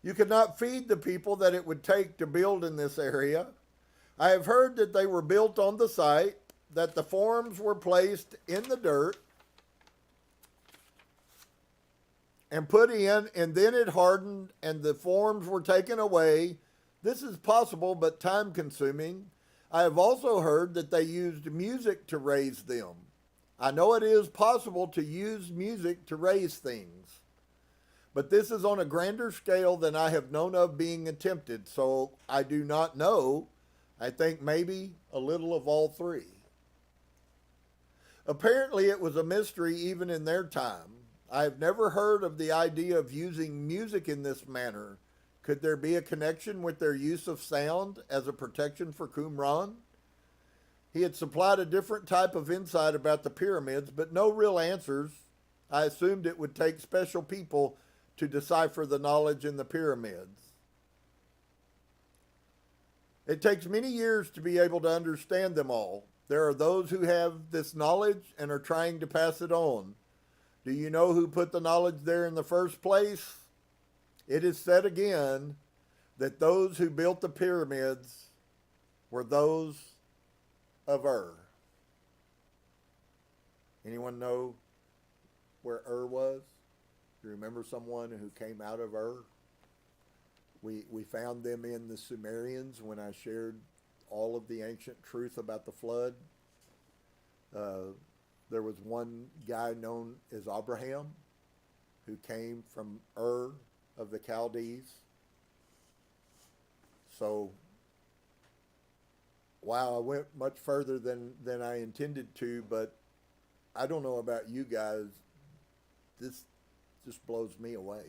[SPEAKER 1] You could not feed the people that it would take to build in this area. I have heard that they were built on the site, that the forms were placed in the dirt and put in, and then it hardened and the forms were taken away. This is possible, but time-consuming. I have also heard that they used music to raise them. I know it is possible to use music to raise things, but this is on a grander scale than I have known of being attempted, so I do not know. I think maybe a little of all three. Apparently it was a mystery even in their time. I have never heard of the idea of using music in this manner. Could there be a connection with their use of sound as a protection for Qumran? He had supplied a different type of insight about the pyramids, but no real answers. I assumed it would take special people to decipher the knowledge in the pyramids. It takes many years to be able to understand them all. There are those who have this knowledge and are trying to pass it on. Do you know who put the knowledge there in the first place? It is said again that those who built the pyramids were those of Anyone know where was? You remember someone who came out of We found them in the Sumerians when I shared all of the ancient truth about the flood. There was one guy known as Abraham who came from of the Chaldees. So, wow, I went much further than I intended to, but I don't know about you guys. This just blows me away.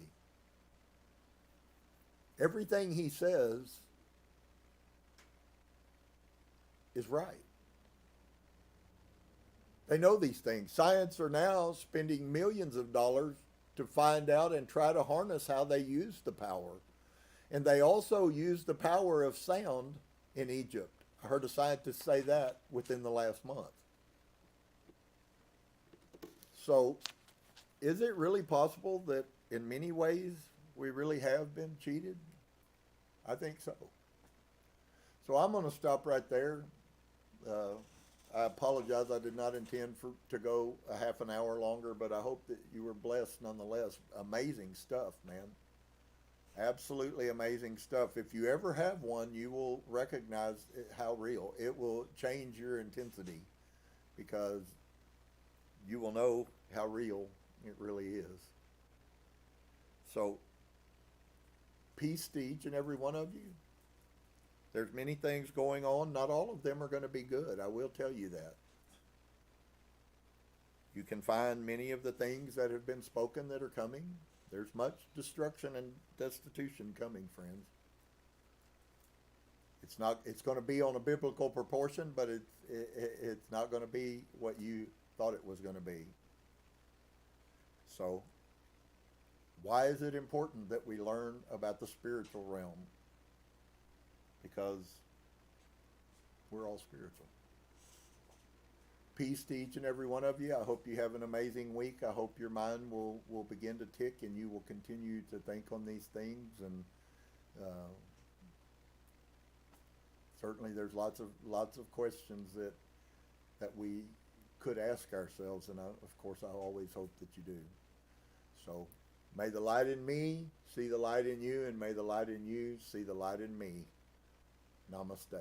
[SPEAKER 1] Everything he says is right. They know these things. Science are now spending millions of dollars to find out and try to harness how they use the power. And they also use the power of sound in Egypt. I heard a scientist say that within the last month. So, is it really possible that in many ways we really have been cheated? I think so. So I'm going to stop right there. I apologize. I did not intend to go a half an hour longer, but I hope that you were blessed nonetheless. Amazing stuff, man. Absolutely amazing stuff. If you ever have one, you will recognize how real. It will change your intensity because you will know how real it really is. So, peace to each and every one of you. There's many things going on. Not all of them are going to be good. I will tell you that. You can find many of the things that have been spoken that are coming. There's much destruction and destitution coming, friends. It's going to be on a biblical proportion, but it's not going to be what you thought it was going to be. So, why is it important that we learn about the spiritual realm? Because we're all spiritual. Peace to each and every one of you. I hope you have an amazing week. I hope your mind will begin to tick and you will continue to think on these things. And certainly there's lots of questions that we could ask ourselves, and of course I always hope that you do. So may the light in me see the light in you, and may the light in you see the light in me. Namaste.